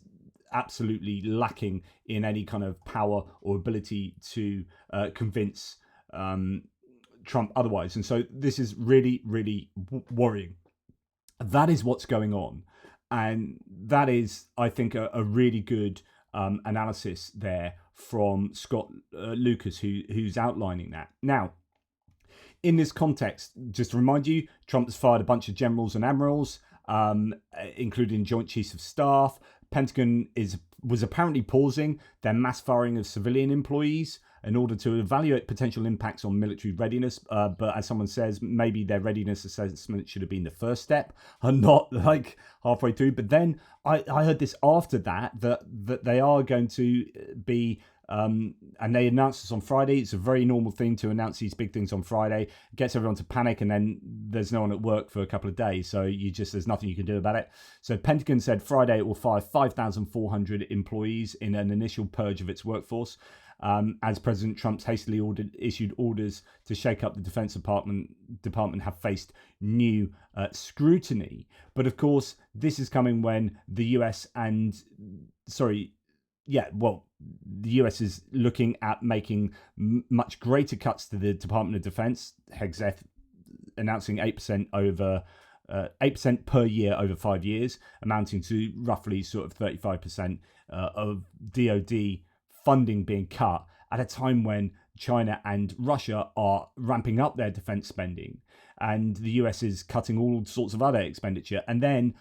absolutely lacking in any kind of power or ability to convince Trump otherwise. And so this is really, really worrying. That is what's going on. And that is, I think, a really good analysis there from Scott Lucas, who's outlining that. Now, in this context, just to remind you, Trump has fired a bunch of generals and admirals, including Joint Chiefs of Staff. Pentagon was apparently pausing their mass firing of civilian employees in order to evaluate potential impacts on military readiness. But as someone says, maybe their readiness assessment should have been the first step and not like halfway through. But then I heard this after that they are going to be, and they announced this on Friday. It's a very normal thing to announce these big things on Friday. It gets everyone to panic, and then there's no one at work for a couple of days. So there's nothing you can do about it. So Pentagon said Friday it will fire 5,400 employees in an initial purge of its workforce. As President Trump's hastily issued orders to shake up the Defense Department have faced new scrutiny. But of course, this is coming when the US the US is looking at making much greater cuts to the Department of Defense. Hegseth announcing 8% per year over 5 years, amounting to roughly sort of 35% of DoD funding being cut at a time when China and Russia are ramping up their defense spending, and the US is cutting all sorts of other expenditure. And then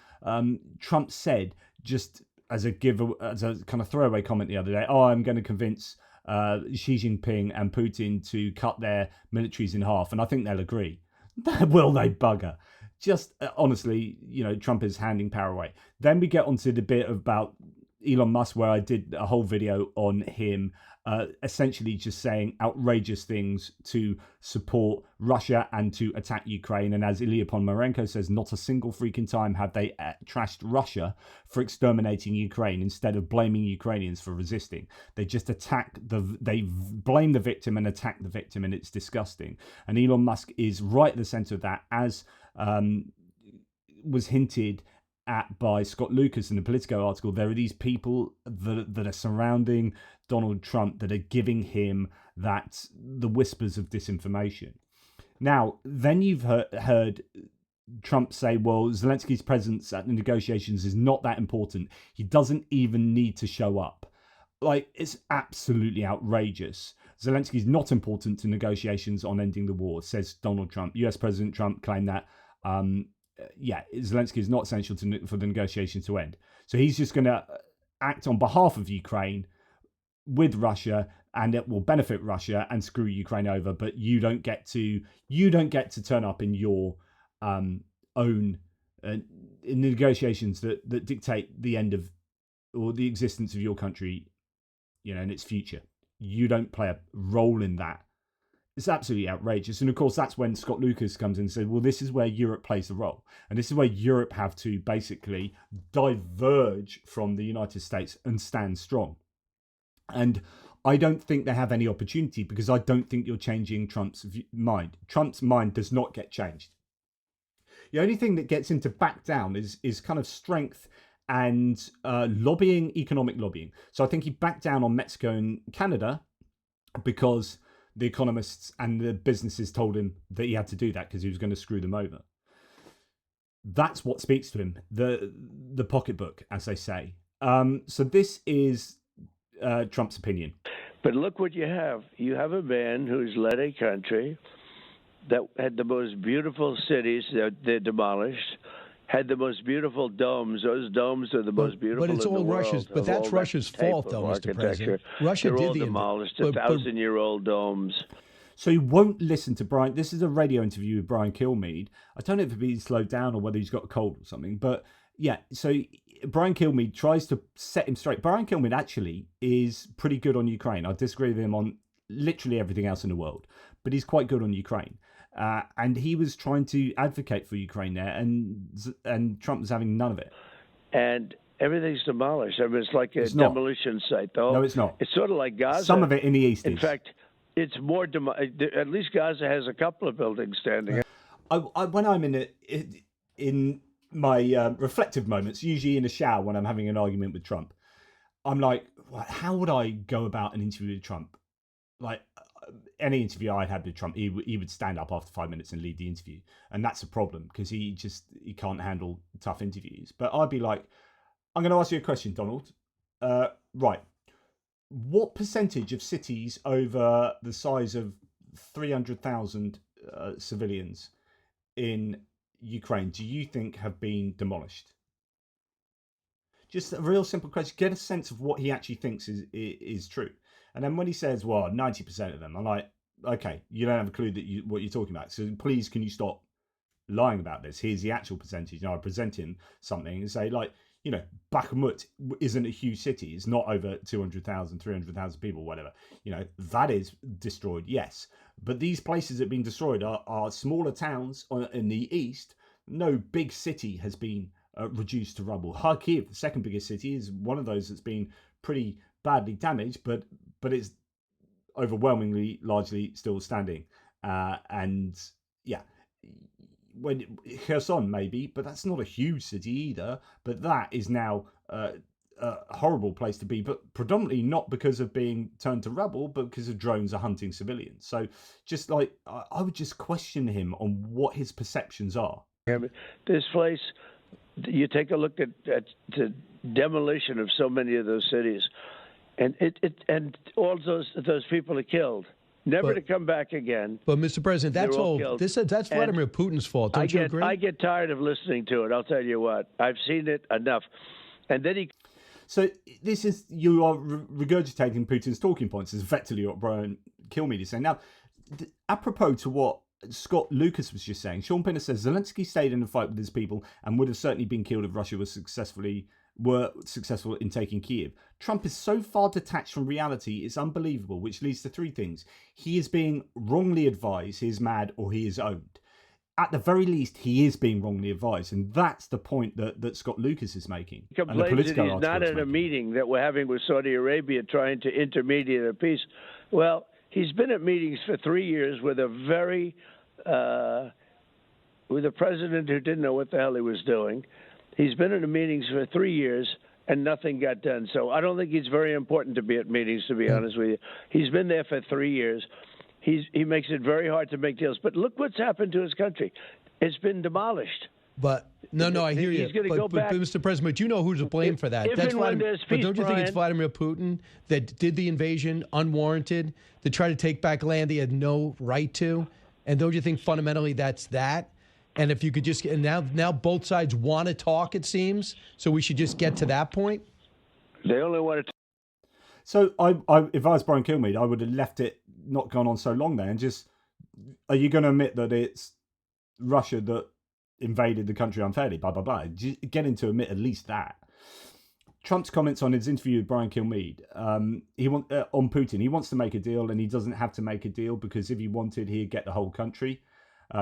Trump said, just as a kind of throwaway comment the other day, I'm going to convince Xi Jinping and Putin to cut their militaries in half, and I think they'll agree. Will they bugger? Just honestly, Trump is handing power away. Then we get onto the bit about Elon Musk, where I did a whole video on him, essentially just saying outrageous things to support Russia and to attack Ukraine. And as Ilya Ponomarenko says, not a single freaking time have they trashed Russia for exterminating Ukraine instead of blaming Ukrainians for resisting. They just they blame the victim and attack the victim, and it's disgusting. And Elon Musk is right at the center of that, as was hinted at by Scott Lucas in the Politico article. There are these people that are surrounding Donald Trump that are giving him the whispers of disinformation. Now, then you've heard Trump say, well, Zelensky's presence at the negotiations is not that important. He doesn't even need to show up. Like, it's absolutely outrageous. Zelensky's not important to negotiations on ending the war, says Donald Trump. US President Trump claimed that Zelensky is not essential for the negotiations to end. So he's just going to act on behalf of Ukraine with Russia, and it will benefit Russia and screw Ukraine over, but you don't get to turn up in your own in negotiations that dictate the end of or the existence of your country, and its future. You don't play a role in that. It's absolutely outrageous. And of course, that's when Scott Lucas comes in and says, well, this is where Europe plays the role. And this is where Europe have to basically diverge from the United States and stand strong. And I don't think they have any opportunity, because I don't think you're changing Trump's mind. Trump's mind does not get changed. The only thing that gets him to back down is kind of strength and lobbying, economic lobbying. So I think he backed down on Mexico and Canada because the economists and the businesses told him that he had to do that because he was going to screw them over. That's what speaks to him, the pocketbook, as they say. So this is Trump's opinion. But look what you have. You have a man who's led a country that had the most beautiful cities that they demolished, had the most beautiful domes. Those domes are the most beautiful But it's in all the world. Russia's. But that's Russia's fault, though, Mr. President. Russia They're did all the demolished. 1,000-year-old domes. So he won't listen to Brian. This is a radio interview with Brian Kilmeade. I don't know if he's slowed down or whether he's got a cold or something. But yeah, so Brian Kilmeade tries to set him straight. Brian Kilmeade actually is pretty good on Ukraine. I disagree with him on literally everything else in the world, but he's quite good on Ukraine. And he was trying to advocate for Ukraine there, and Trump was having none of it. And everything's demolished. I mean, it's like a demolition site, though. No, it's not. It's sort of like Gaza. Some of it in the east is. In fact, it's more. At least Gaza has a couple of buildings standing. When I'm in my reflective moments, usually in the shower when I'm having an argument with Trump, I'm like, how would I go about an interview with Trump? Like, any interview I'd had with Trump, he would stand up after 5 minutes and lead the interview, and that's a problem because he can't handle tough interviews. But I'd be like, I'm going to ask you a question, Donald. Right, what percentage of cities over the size of 300,000 civilians in Ukraine do you think have been demolished? Just a real simple question. Get a sense of what he actually thinks is true. And then when he says, well, 90% of them, I'm like, okay, you don't have a clue what you're talking about. So please, can you stop lying about this? Here's the actual percentage. And I present him something and say, like, Bakhmut isn't a huge city. It's not over 200,000, 300,000 people, whatever. That is destroyed, yes. But these places that have been destroyed are smaller towns in the east. No big city has been reduced to rubble. Kharkiv, the second biggest city, is one of those that's been pretty badly damaged, but it's overwhelmingly largely still standing. And yeah, when Kherson maybe, but that's not a huge city either. But that is now a horrible place to be, but predominantly not because of being turned to rubble, but because of drones are hunting civilians. So just like, I would just question him on what his perceptions are. This place, you take a look at the demolition of so many of those cities, and and all those people are killed, never to come back again. But Mr. President, that's all. That's Vladimir Putin's fault. Don't you agree? I get tired of listening to it. I'll tell you what. I've seen it enough. And then So this is, you are regurgitating Putin's talking points, is effectively what Brian Kilmeade is saying. Now, apropos to what Scott Lucas was just saying, Sean Pinner says Zelensky stayed in a fight with his people and would have certainly been killed if Russia were successful in taking Kyiv. Trump is so far detached from reality, it's unbelievable, which leads to three things. He is being wrongly advised, he is mad, or he is owned. At the very least, he is being wrongly advised, and that's the point that Scott Lucas is making. He complains that he's not at a meeting that we're having with Saudi Arabia trying to intermediate a peace. Well, he's been at meetings for 3 years with a president who didn't know what the hell he was doing. He's been in the meetings for 3 years, and nothing got done. So I don't think he's very important to be at meetings, to be honest with you. He's been there for 3 years. He makes it very hard to make deals. But look what's happened to his country. It's been demolished. But no, I hear you. He's going to go back. But Mr. President, do you know who's to blame for that? If and when there's peace, but don't you think it's Vladimir Putin that did the invasion unwarranted, to try to take back land he had no right to? And don't you think fundamentally that's that? And if you could just, and now both sides want to talk, it seems, so we should just get to that point? They only want to. So if I was Brian Kilmeade, I would have left it not gone on so long there and just, are you going to admit that it's Russia that invaded the country unfairly, blah, blah, blah. Get him to admit at least that. Trump's comments on his interview with Brian Kilmeade, on Putin, he wants to make a deal and he doesn't have to make a deal because if he wanted, he'd get the whole country.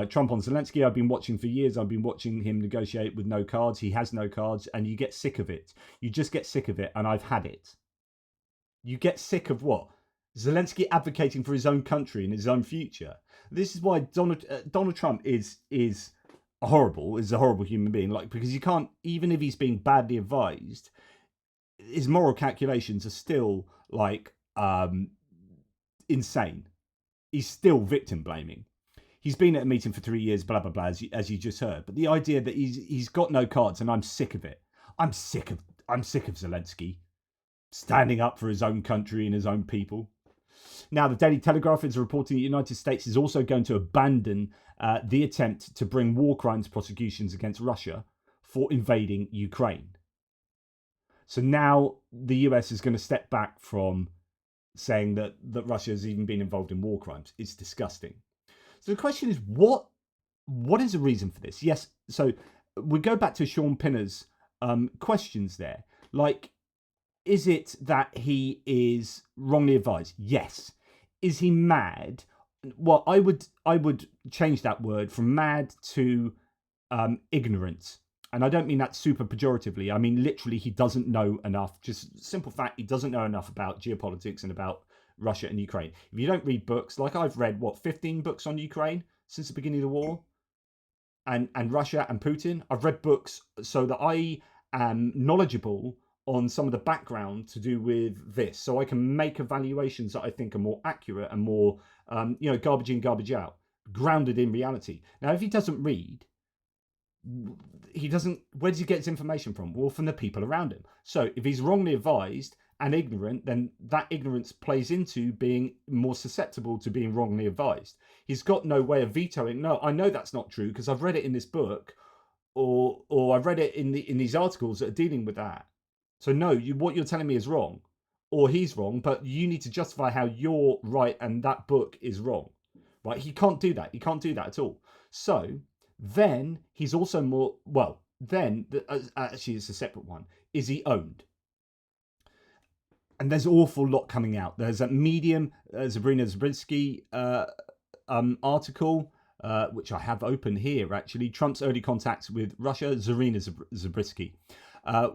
Trump on Zelensky, I've been watching for years. I've been watching him negotiate with no cards. He has no cards and you get sick of it. You just get sick of it, and I've had it. You get sick of what? Zelensky advocating for his own country and his own future. This is why Donald Trump is a horrible human being. Like, because you can't, even if he's being badly advised, his moral calculations are still like insane. He's still victim blaming. He's been at a meeting for 3 years, blah blah blah, as you just heard. But the idea that he's got no cards, and I'm sick of it. I'm sick of Zelensky standing up for his own country and his own people. Now, the Daily Telegraph is reporting the United States is also going to abandon the attempt to bring war crimes prosecutions against Russia for invading Ukraine. So now the US is going to step back from saying that Russia has even been involved in war crimes. It's disgusting. So the question is, what is the reason for this? Yes, so we go back to Sean Pinner's questions there. Like, is it that he is wrongly advised? Yes. Is he mad? Well, I would change that word from mad to ignorant. And I don't mean that super pejoratively. I mean, literally, he doesn't know enough. Just simple fact, he doesn't know enough about geopolitics and about Russia and Ukraine. If you don't read books, like I've read, 15 books on Ukraine since the beginning of the war, and Russia and Putin. I've read books so that I am knowledgeable on some of the background to do with this, so I can make evaluations that I think are more accurate and more, garbage in, garbage out, grounded in reality. Now, if he doesn't read, where does he get his information from? Well, from the people around him. So if he's wrongly advised and ignorant, then that ignorance plays into being more susceptible to being wrongly advised. He's got no way of vetoing. No, I know that's not true because I've read it in this book, or I've read it in these articles that are dealing with that. So no, what you're telling me is wrong, or he's wrong, but you need to justify how you're right and that book is wrong, right? He can't do that. He can't do that at all. So then he's also more, well, then, actually it's a separate one. Is he owned? And there's an awful lot coming out. There's a Medium, Sabrina Zabriskie article, which I have open here, actually. Trump's early contacts with Russia, Zarina Zabriskie,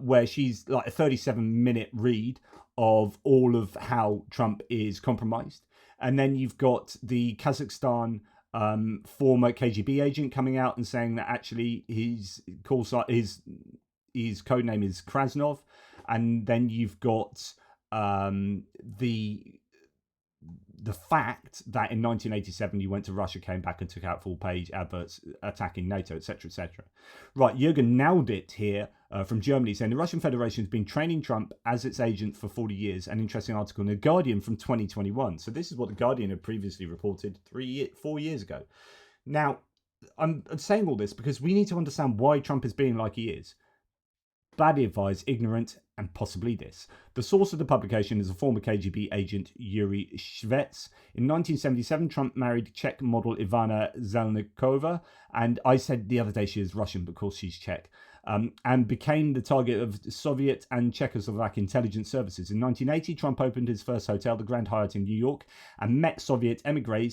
where she's like a 37-minute read of all of how Trump is compromised. And then you've got the Kazakhstan former KGB agent coming out and saying that actually his codename is Krasnov. And then you've got the fact that in 1987 you went to Russia, came back and took out full-page adverts attacking NATO, etc., etc. Right, Jürgen Naudit here from Germany saying the Russian Federation has been training Trump as its agent for 40 years. An interesting article in The Guardian from 2021. So this is what The Guardian had previously reported 4 years ago. Now, I'm saying all this because we need to understand why Trump is being like he is. Badly advised, ignorant, and possibly this. The source of the publication is a former KGB agent, Yuri Shvets. In 1977, Trump married Czech model Ivana Zelnikova, and I said the other day she is Russian, but of course she's Czech, and became the target of Soviet and Czechoslovak intelligence services. In 1980, Trump opened his first hotel, the Grand Hyatt in New York, and met Soviet emigre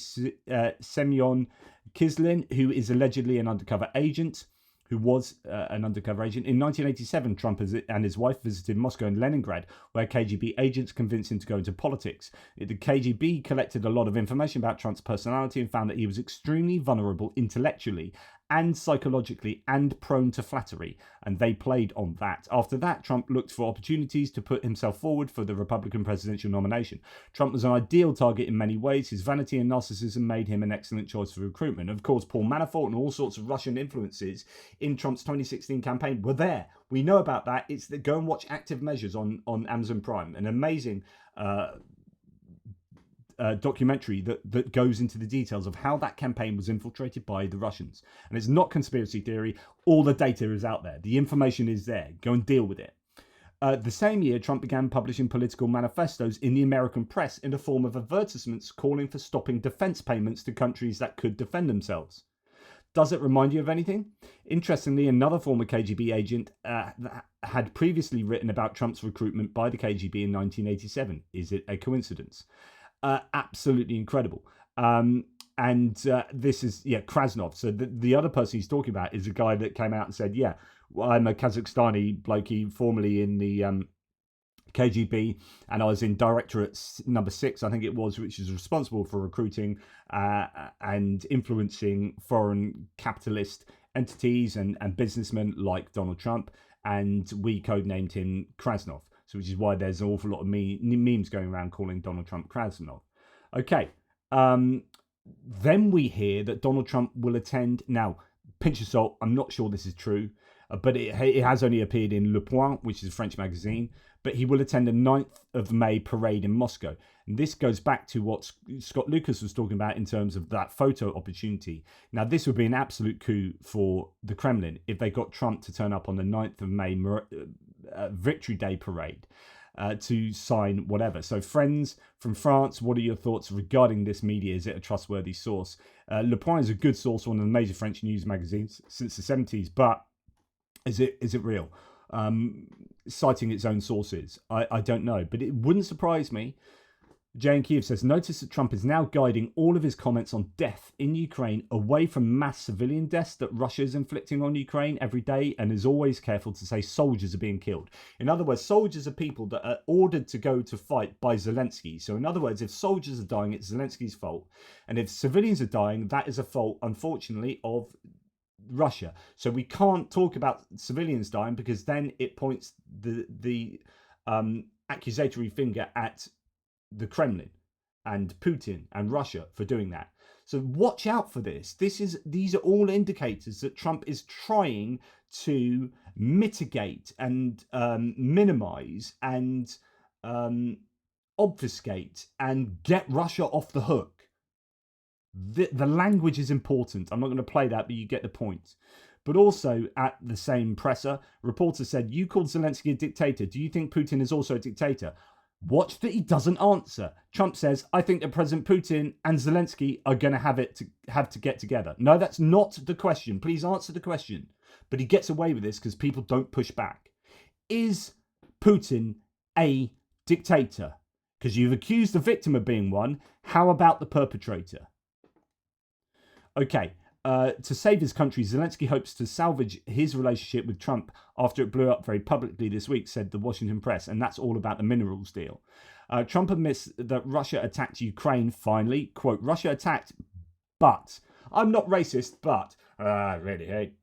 Semyon Kislin, who is allegedly an undercover agent. In 1987, Trump and his wife visited Moscow and Leningrad, where KGB agents convinced him to go into politics. The KGB collected a lot of information about Trump's personality and found that he was extremely vulnerable intellectually and psychologically and prone to flattery, and they played on that. After that, Trump looked for opportunities to put himself forward for the Republican presidential nomination. Trump was an ideal target in many ways. His vanity and narcissism made him an excellent choice for recruitment. Of course, Paul Manafort and all sorts of Russian influences in Trump's 2016 campaign were there. We know about that. It's the go and watch Active Measures on Amazon Prime, an amazing documentary that goes into the details of how that campaign was infiltrated by the Russians. And it's not conspiracy theory. All the data is out there. The information is there. Go and deal with it. The same year, Trump began publishing political manifestos in the American press in the form of advertisements calling for stopping defense payments to countries that could defend themselves. Does it remind you of anything? Interestingly, another former KGB agent had previously written about Trump's recruitment by the KGB in 1987. Is it a coincidence? Absolutely incredible. This is, Krasnov. So the other person he's talking about is a guy that came out and said, I'm a Kazakhstani blokey, formerly in the KGB, and I was in Directorate number 6, I think it was, which is responsible for recruiting and influencing foreign capitalist entities and businessmen like Donald Trump, and we codenamed him Krasnov, so which is why there's an awful lot of memes going around calling Donald Trump Krasnov. Okay, then we hear that Donald Trump will attend, now, pinch of salt, I'm not sure this is true, but it has only appeared in Le Point, which is a French magazine, but he will attend the 9th of May parade in Moscow. And this goes back to what Scott Lucas was talking about in terms of that photo opportunity. Now, this would be an absolute coup for the Kremlin if they got Trump to turn up on the 9th of May Victory Day parade to sign whatever. So, friends from France, what are your thoughts regarding this media? Is it a trustworthy source? Le Point is a good source, one of the major French news magazines since the 70s, but is it real? Citing its own sources, I don't know, but it wouldn't surprise me. Jay in Kiev says, notice that Trump is now guiding all of his comments on death in Ukraine away from mass civilian deaths that Russia is inflicting on Ukraine every day, and is always careful to say soldiers are being killed. In other words, soldiers are people that are ordered to go to fight by Zelensky. So in other words, if soldiers are dying, it's Zelensky's fault. And if civilians are dying, that is a fault, unfortunately, of Russia. So we can't talk about civilians dying, because then it points the accusatory finger at the Kremlin and Putin and Russia for doing that. So watch out for this. These are all indicators that Trump is trying to mitigate and minimize and obfuscate and get Russia off the hook. The language is important. I'm not going to play that, but you get the point. But also at the same presser, reporter said, you called Zelensky a dictator. Do you think Putin is also a dictator? Watch that he doesn't answer. Trump says, I think that President Putin and Zelensky are going to have to get together. No, that's not the question. Please answer the question. But he gets away with this because people don't push back. Is Putin a dictator? Because you've accused the victim of being one. How about the perpetrator? Okay, to save his country, Zelensky hopes to salvage his relationship with Trump after it blew up very publicly this week, said the Washington Press, and that's all about the minerals deal. Trump admits that Russia attacked Ukraine finally. Quote, Russia attacked, but, I'm not racist, but, I really hate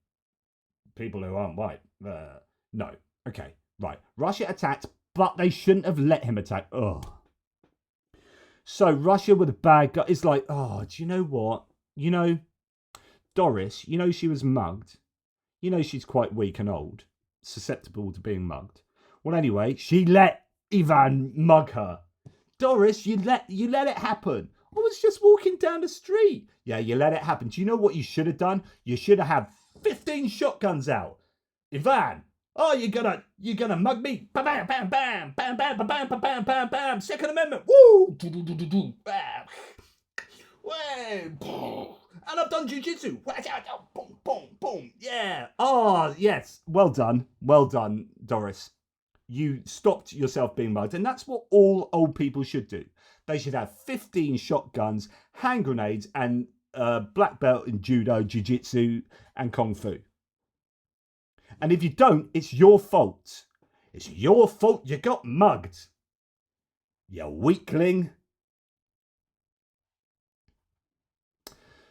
people who aren't white. No, okay, right. Russia attacked, but they shouldn't have let him attack. Ugh. So Russia with a bad guy, it's like, oh, do you know what? You know, Doris, you know she was mugged. You know she's quite weak and old, susceptible to being mugged. Well, anyway, she let Ivan mug her. Doris, you let it happen. I was just walking down the street. Yeah, you let it happen. Do you know what you should have done? You should have had 15 shotguns out. Ivan, oh, you're gonna mug me? Bam, bam, bam, bam, bam, bam, bam, bam, bam, bam, bam. Second Amendment. Woo! And I've done jiu-jitsu. Boom, boom, boom. Yeah. Oh, yes. Well done, Doris. You stopped yourself being mugged, and that's what all old people should do. They should have 15 shotguns, hand grenades, and black belt in judo, jiu-jitsu, and kung fu. And if you don't, it's your fault. It's your fault you got mugged. You weakling.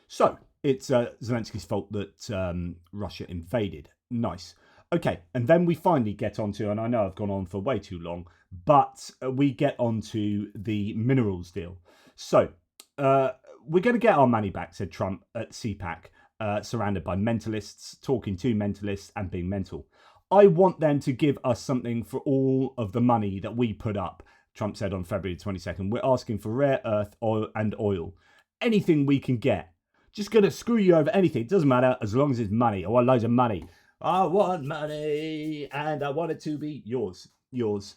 So, it's Zelensky's fault that Russia invaded. Nice. Okay, and then we finally get onto, and I know I've gone on for way too long, but we get onto the minerals deal. So, we're going to get our money back, said Trump at CPAC, surrounded by mentalists, talking to mentalists and being mental. I want them to give us something for all of the money that we put up, Trump said on February 22nd. We're asking for rare earth, oil. Anything we can get. Just going to screw you over anything. It doesn't matter as long as it's money. I want loads of money. I want money and I want it to be yours. yours.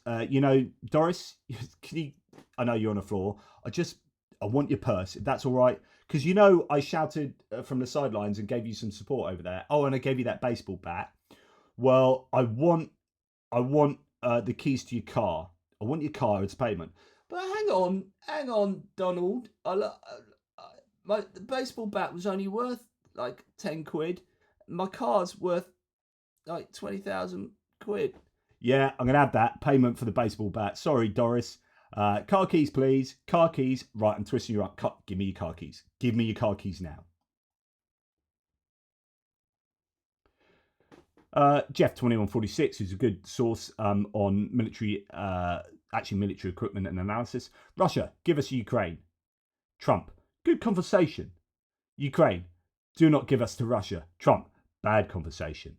Doris, can you? I know you're on the floor. I want your purse, if that's all right. Because I shouted from the sidelines and gave you some support over there. Oh, and I gave you that baseball bat. Well, I want the keys to your car. I want your car as payment. But hang on, Donald. The baseball bat was only worth like 10 quid. My car's worth like 20,000 quid. Yeah, I'm gonna have that payment for the baseball bat. Sorry, Doris. Car keys, please. Car keys. Right, I'm twisting you up. Give me your car keys. Give me your car keys now. Jeff 2146, who's a good source on military equipment and analysis. Russia, give us Ukraine. Trump, good conversation. Ukraine, do not give us to Russia. Trump, bad conversation.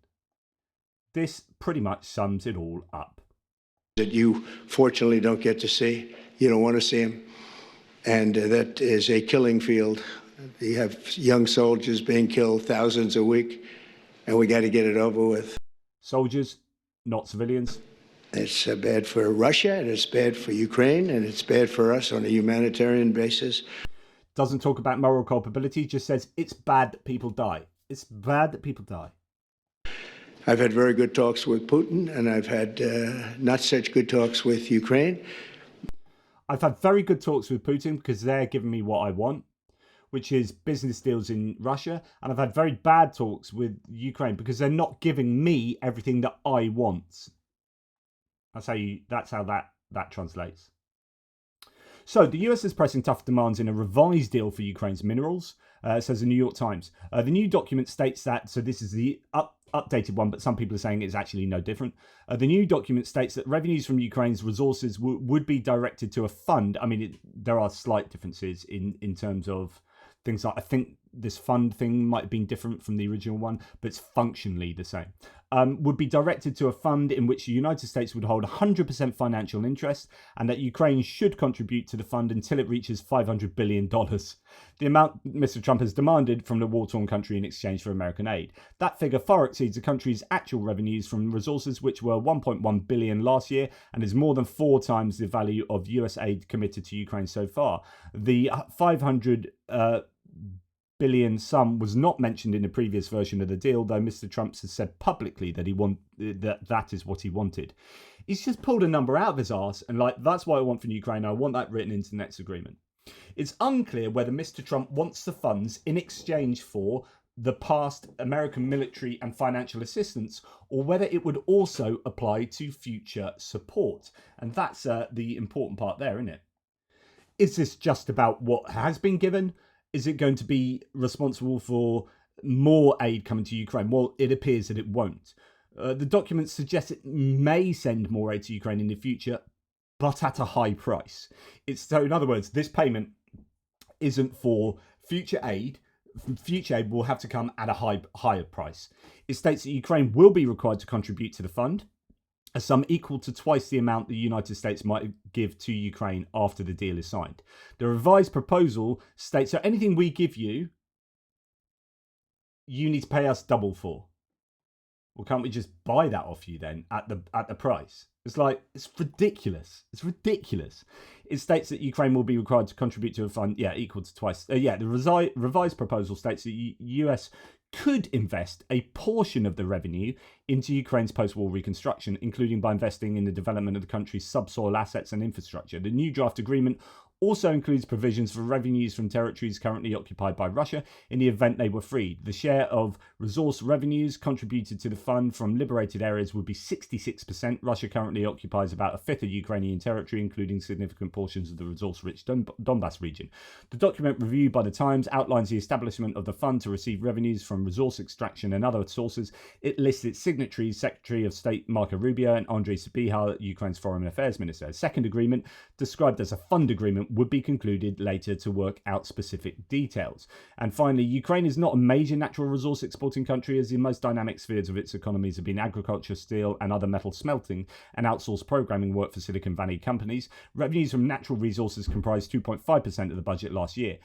This pretty much sums it all up. That you fortunately don't get to see. You don't want to see them. And that is a killing field. You have young soldiers being killed, thousands a week, and we got to get it over with. Soldiers, not civilians. It's bad for Russia, and it's bad for Ukraine, and it's bad for us on a humanitarian basis. Doesn't talk about moral culpability, just says it's bad that people die. It's bad that people die. I've had very good talks with Putin, and I've had not such good talks with Ukraine. I've had very good talks with Putin because they're giving me what I want, which is business deals in Russia. And I've had very bad talks with Ukraine because they're not giving me everything that I want. That's how that translates. So the US is pressing tough demands in a revised deal for Ukraine's minerals, says the New York Times. The new document states that, so this is the updated one, but some people are saying it's actually no different. The new document states that revenues from Ukraine's resources would be directed to a fund. I mean, there are slight differences in terms of things like, I think this fund thing might have been different from the original one, but it's functionally the same. Would be directed to a fund in which the United States would hold 100% financial interest, and that Ukraine should contribute to the fund until it reaches $500 billion. The amount Mr. Trump has demanded from the war-torn country in exchange for American aid. That figure far exceeds the country's actual revenues from resources, which were $1.1 billion last year, and is more than 4 times the value of US aid committed to Ukraine so far. The $500 billion sum was not mentioned in the previous version of the deal, though Mr. Trump has said publicly that that is what he wanted. He's just pulled a number out of his arse and that's what I want from Ukraine. I want that written into the next agreement. It's unclear whether Mr. Trump wants the funds in exchange for the past American military and financial assistance, or whether it would also apply to future support. And that's the important part there, isn't it? Is this just about what has been given? Is it going to be responsible for more aid coming to Ukraine? Well, it appears that it won't. The document suggests it may send more aid to Ukraine in the future, but at a high price. So, in other words, this payment isn't for future aid. Future aid will have to come at a higher price. It states that Ukraine will be required to contribute to the fund, a sum equal to twice the amount the United States might give to Ukraine after the deal is signed. The revised proposal states that anything we give you, you need to pay us double for. Well, can't we just buy that off you then at the price? It's ridiculous. It's ridiculous. It states that Ukraine will be required to contribute to a fund, equal to twice. The revised proposal states that the US could invest a portion of the revenue into Ukraine's post-war reconstruction, including by investing in the development of the country's subsoil assets and infrastructure. The new draft agreement also includes provisions for revenues from territories currently occupied by Russia in the event they were freed. The share of resource revenues contributed to the fund from liberated areas would be 66%. Russia currently occupies about a fifth of Ukrainian territory, including significant portions of the resource-rich Donbas region. The document reviewed by the Times outlines the establishment of the fund to receive revenues from resource extraction and other sources. It lists its signatories, Secretary of State Marco Rubio and Andrei Sybiha, Ukraine's Foreign Affairs Minister. A second agreement, described as a fund agreement, would be concluded later to work out specific details. And finally, Ukraine is not a major natural resource exporting country, as the most dynamic spheres of its economies have been agriculture, steel and other metal smelting and outsourced programming work for Silicon Valley companies. Revenues from natural resources comprised 2.5% of the budget last year.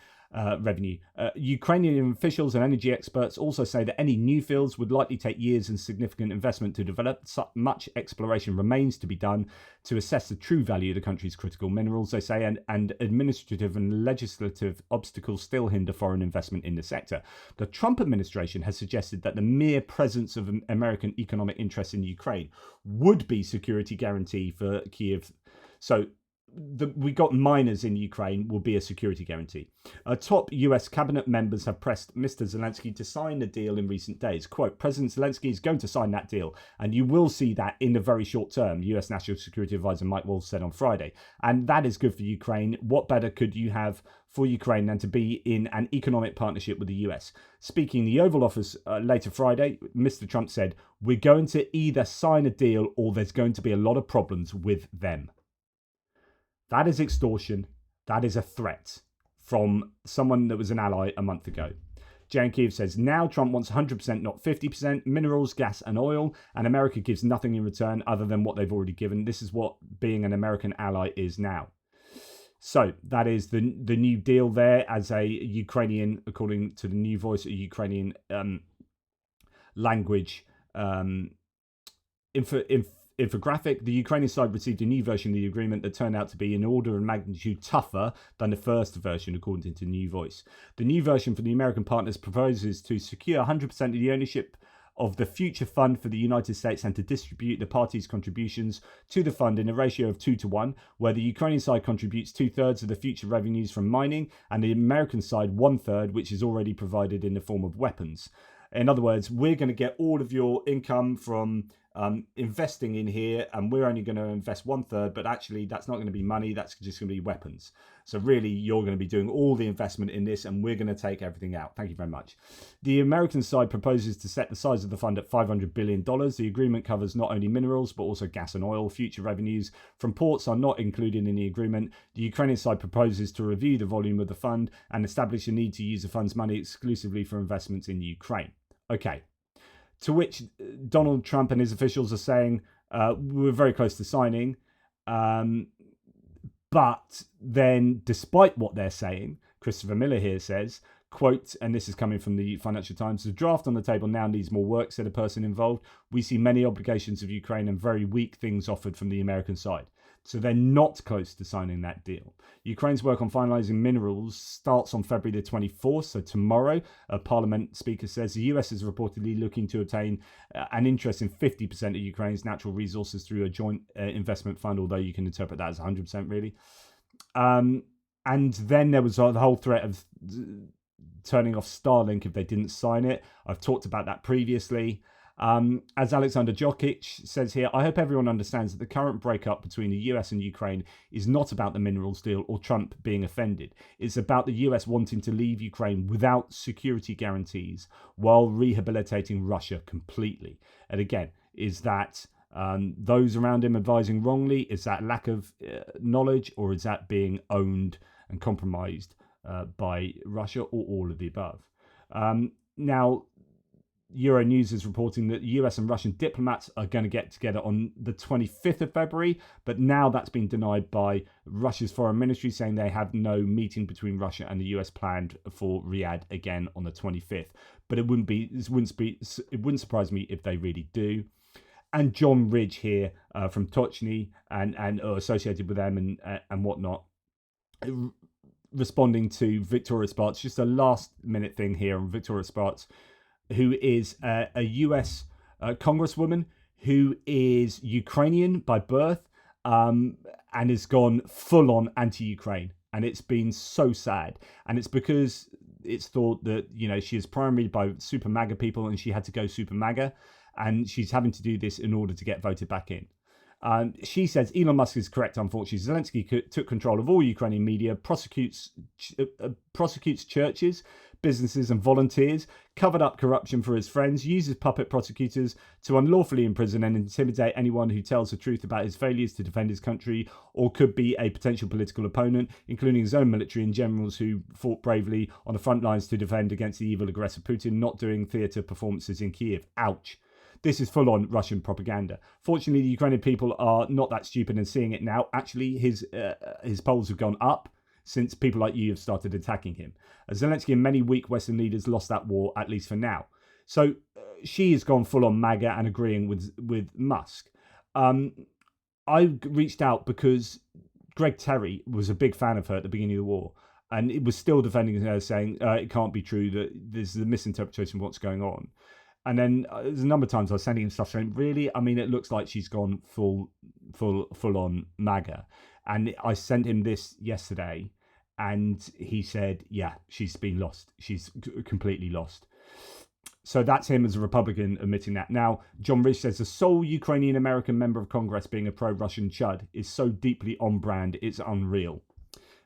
revenue. Ukrainian officials and energy experts also say that any new fields would likely take years and significant investment to develop. Much exploration remains to be done to assess the true value of the country's critical minerals, they say, and administrative and legislative obstacles still hinder foreign investment in the sector. The Trump administration has suggested that the mere presence of American economic interests in Ukraine would be security guarantee for Kyiv. So we got miners in Ukraine will be a security guarantee. Top US cabinet members have pressed Mr. Zelensky to sign the deal in recent days. Quote, President Zelensky is going to sign that deal, and you will see that in the very short term, US National Security Advisor Mike Waltz said on Friday. And that is good for Ukraine. What better could you have for Ukraine than to be in an economic partnership with the US? Speaking in the Oval Office later Friday, Mr. Trump said, we're going to either sign a deal or there's going to be a lot of problems with them. That is extortion. That is a threat from someone that was an ally a month ago. Jan Kiev says, now Trump wants 100%, not 50%, minerals, gas and oil, and America gives nothing in return other than what they've already given. This is what being an American ally is now. So that is the new deal there as a Ukrainian, according to the New Voice, a Ukrainian language infographic. The Ukrainian side received a new version of the agreement that turned out to be an order of magnitude tougher than the first version, according to New Voice. The new version for the American partners proposes to secure 100% of the ownership of the future fund for the United States and to distribute the parties' contributions to the fund in a ratio of 2-1, where the Ukrainian side contributes 2/3 of the future revenues from mining and the American side 1/3, which is already provided in the form of weapons. In other words, we're going to get all of your income from investing in here, and we're only going to invest 1/3, but actually that's not going to be money, that's just going to be weapons. So really, you're going to be doing all the investment in this, and we're going to take everything out. Thank you very much. The American side proposes to set the size of the fund at $500 billion. The agreement covers not only minerals, but also gas and oil. Future revenues from ports are not included in the agreement. The Ukrainian side proposes to review the volume of the fund and establish a need to use the fund's money exclusively for investments in Ukraine. Okay. To which Donald Trump and his officials are saying, we're very close to signing. But then, despite what they're saying, Christopher Miller here says, quote, and this is coming from the Financial Times, the draft on the table now needs more work, said a person involved. We see many obligations of Ukraine and very weak things offered from the American side. So they're not close to signing that deal. Ukraine's work on finalising minerals starts on February the 24th, so tomorrow. A Parliament speaker says the US is reportedly looking to obtain an interest in 50% of Ukraine's natural resources through a joint investment fund, although you can interpret that as 100% really. And then there was the whole threat of turning off Starlink if they didn't sign it. I've talked about that previously. As Alexander Jokic says here, I hope everyone understands that the current breakup between the US and Ukraine is not about the minerals deal or Trump being offended. It's about the US wanting to leave Ukraine without security guarantees while rehabilitating Russia completely. And again, is that those around him advising wrongly? Is that lack of knowledge, or is that being owned and compromised by Russia, or all of the above? Now, Euronews is reporting that US and Russian diplomats are going to get together on the 25th of February, but now that's been denied by Russia's foreign ministry, saying they have no meeting between Russia and the US planned for Riyadh again on the 25th. But it wouldn't surprise me if they really do. And John Ridge here from Tochny and associated with them and whatnot, responding to Victoria Spartz. Just a last minute thing here on Victoria Spartz, who is a US congresswoman who is Ukrainian by birth and has gone full on anti-Ukraine. And it's been so sad. And it's because it's thought that, you know, she is primarily by super MAGA people and she had to go super MAGA. And she's having to do this in order to get voted back in. She says Elon Musk is correct, unfortunately. Zelensky took control of all Ukrainian media, prosecutes churches, businesses and volunteers, covered up corruption for his friends, uses puppet prosecutors to unlawfully imprison and intimidate anyone who tells the truth about his failures to defend his country or could be a potential political opponent, including his own military and generals who fought bravely on the front lines to defend against the evil aggressor Putin, not doing theatre performances in Kiev. Ouch. This is full-on Russian propaganda. Fortunately, the Ukrainian people are not that stupid and seeing it now. Actually, his polls have gone up. since people like you have started attacking him. Zelensky and many weak Western leaders lost that war, at least for now. So she has gone full on MAGA and agreeing with Musk. I reached out because Greg Terry was a big fan of her at the beginning of the war, and it was still defending her, saying it can't be true, that there's a misinterpretation of what's going on. And then there's a number of times I was sending him stuff saying, really? I mean, it looks like she's gone full on MAGA. And I sent him this yesterday, and he said, yeah, she's been lost. She's completely lost. So that's him as a Republican admitting that. Now, John Rich says the sole Ukrainian American member of Congress being a pro-Russian chud is so deeply on brand, it's unreal.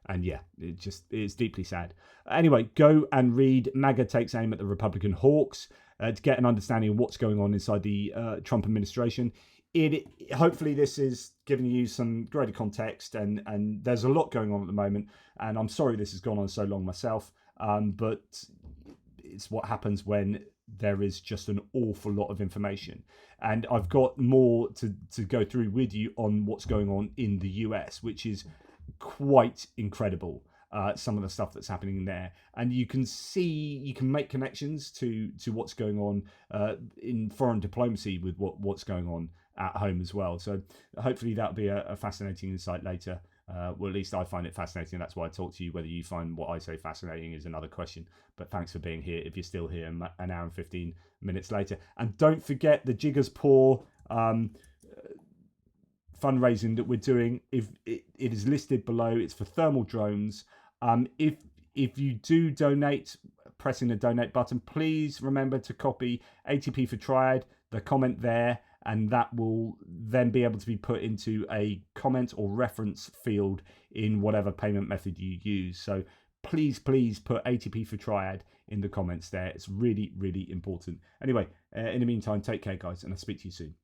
And yeah, it's deeply sad. Anyway, go and read MAGA Takes Aim at the Republican Hawks to get an understanding of what's going on inside the Trump administration. Hopefully this is giving you some greater context, and there's a lot going on at the moment, and I'm sorry this has gone on so long myself, but it's what happens when there is just an awful lot of information. And I've got more to go through with you on what's going on in the US, which is quite incredible. Some of the stuff that's happening there, and you can make connections to what's going on in foreign diplomacy with what's going on at home as well. So hopefully that'll be a fascinating insight later. Well, at least I find it fascinating. That's why I talk to you. Whether you find what I say fascinating is another question. But thanks for being here. If you're still here an hour and 15 minutes later. And don't forget the Jiggers Poor fundraising that we're doing. If it is listed below, it's for thermal drones. If you do donate, pressing the donate button, please remember to copy ATP for Triad, the comment there, and that will then be able to be put into a comment or reference field in whatever payment method you use. So please put ATP for Triad in the comments there. It's really, really important. Anyway, in the meantime, take care, guys, and I'll speak to you soon.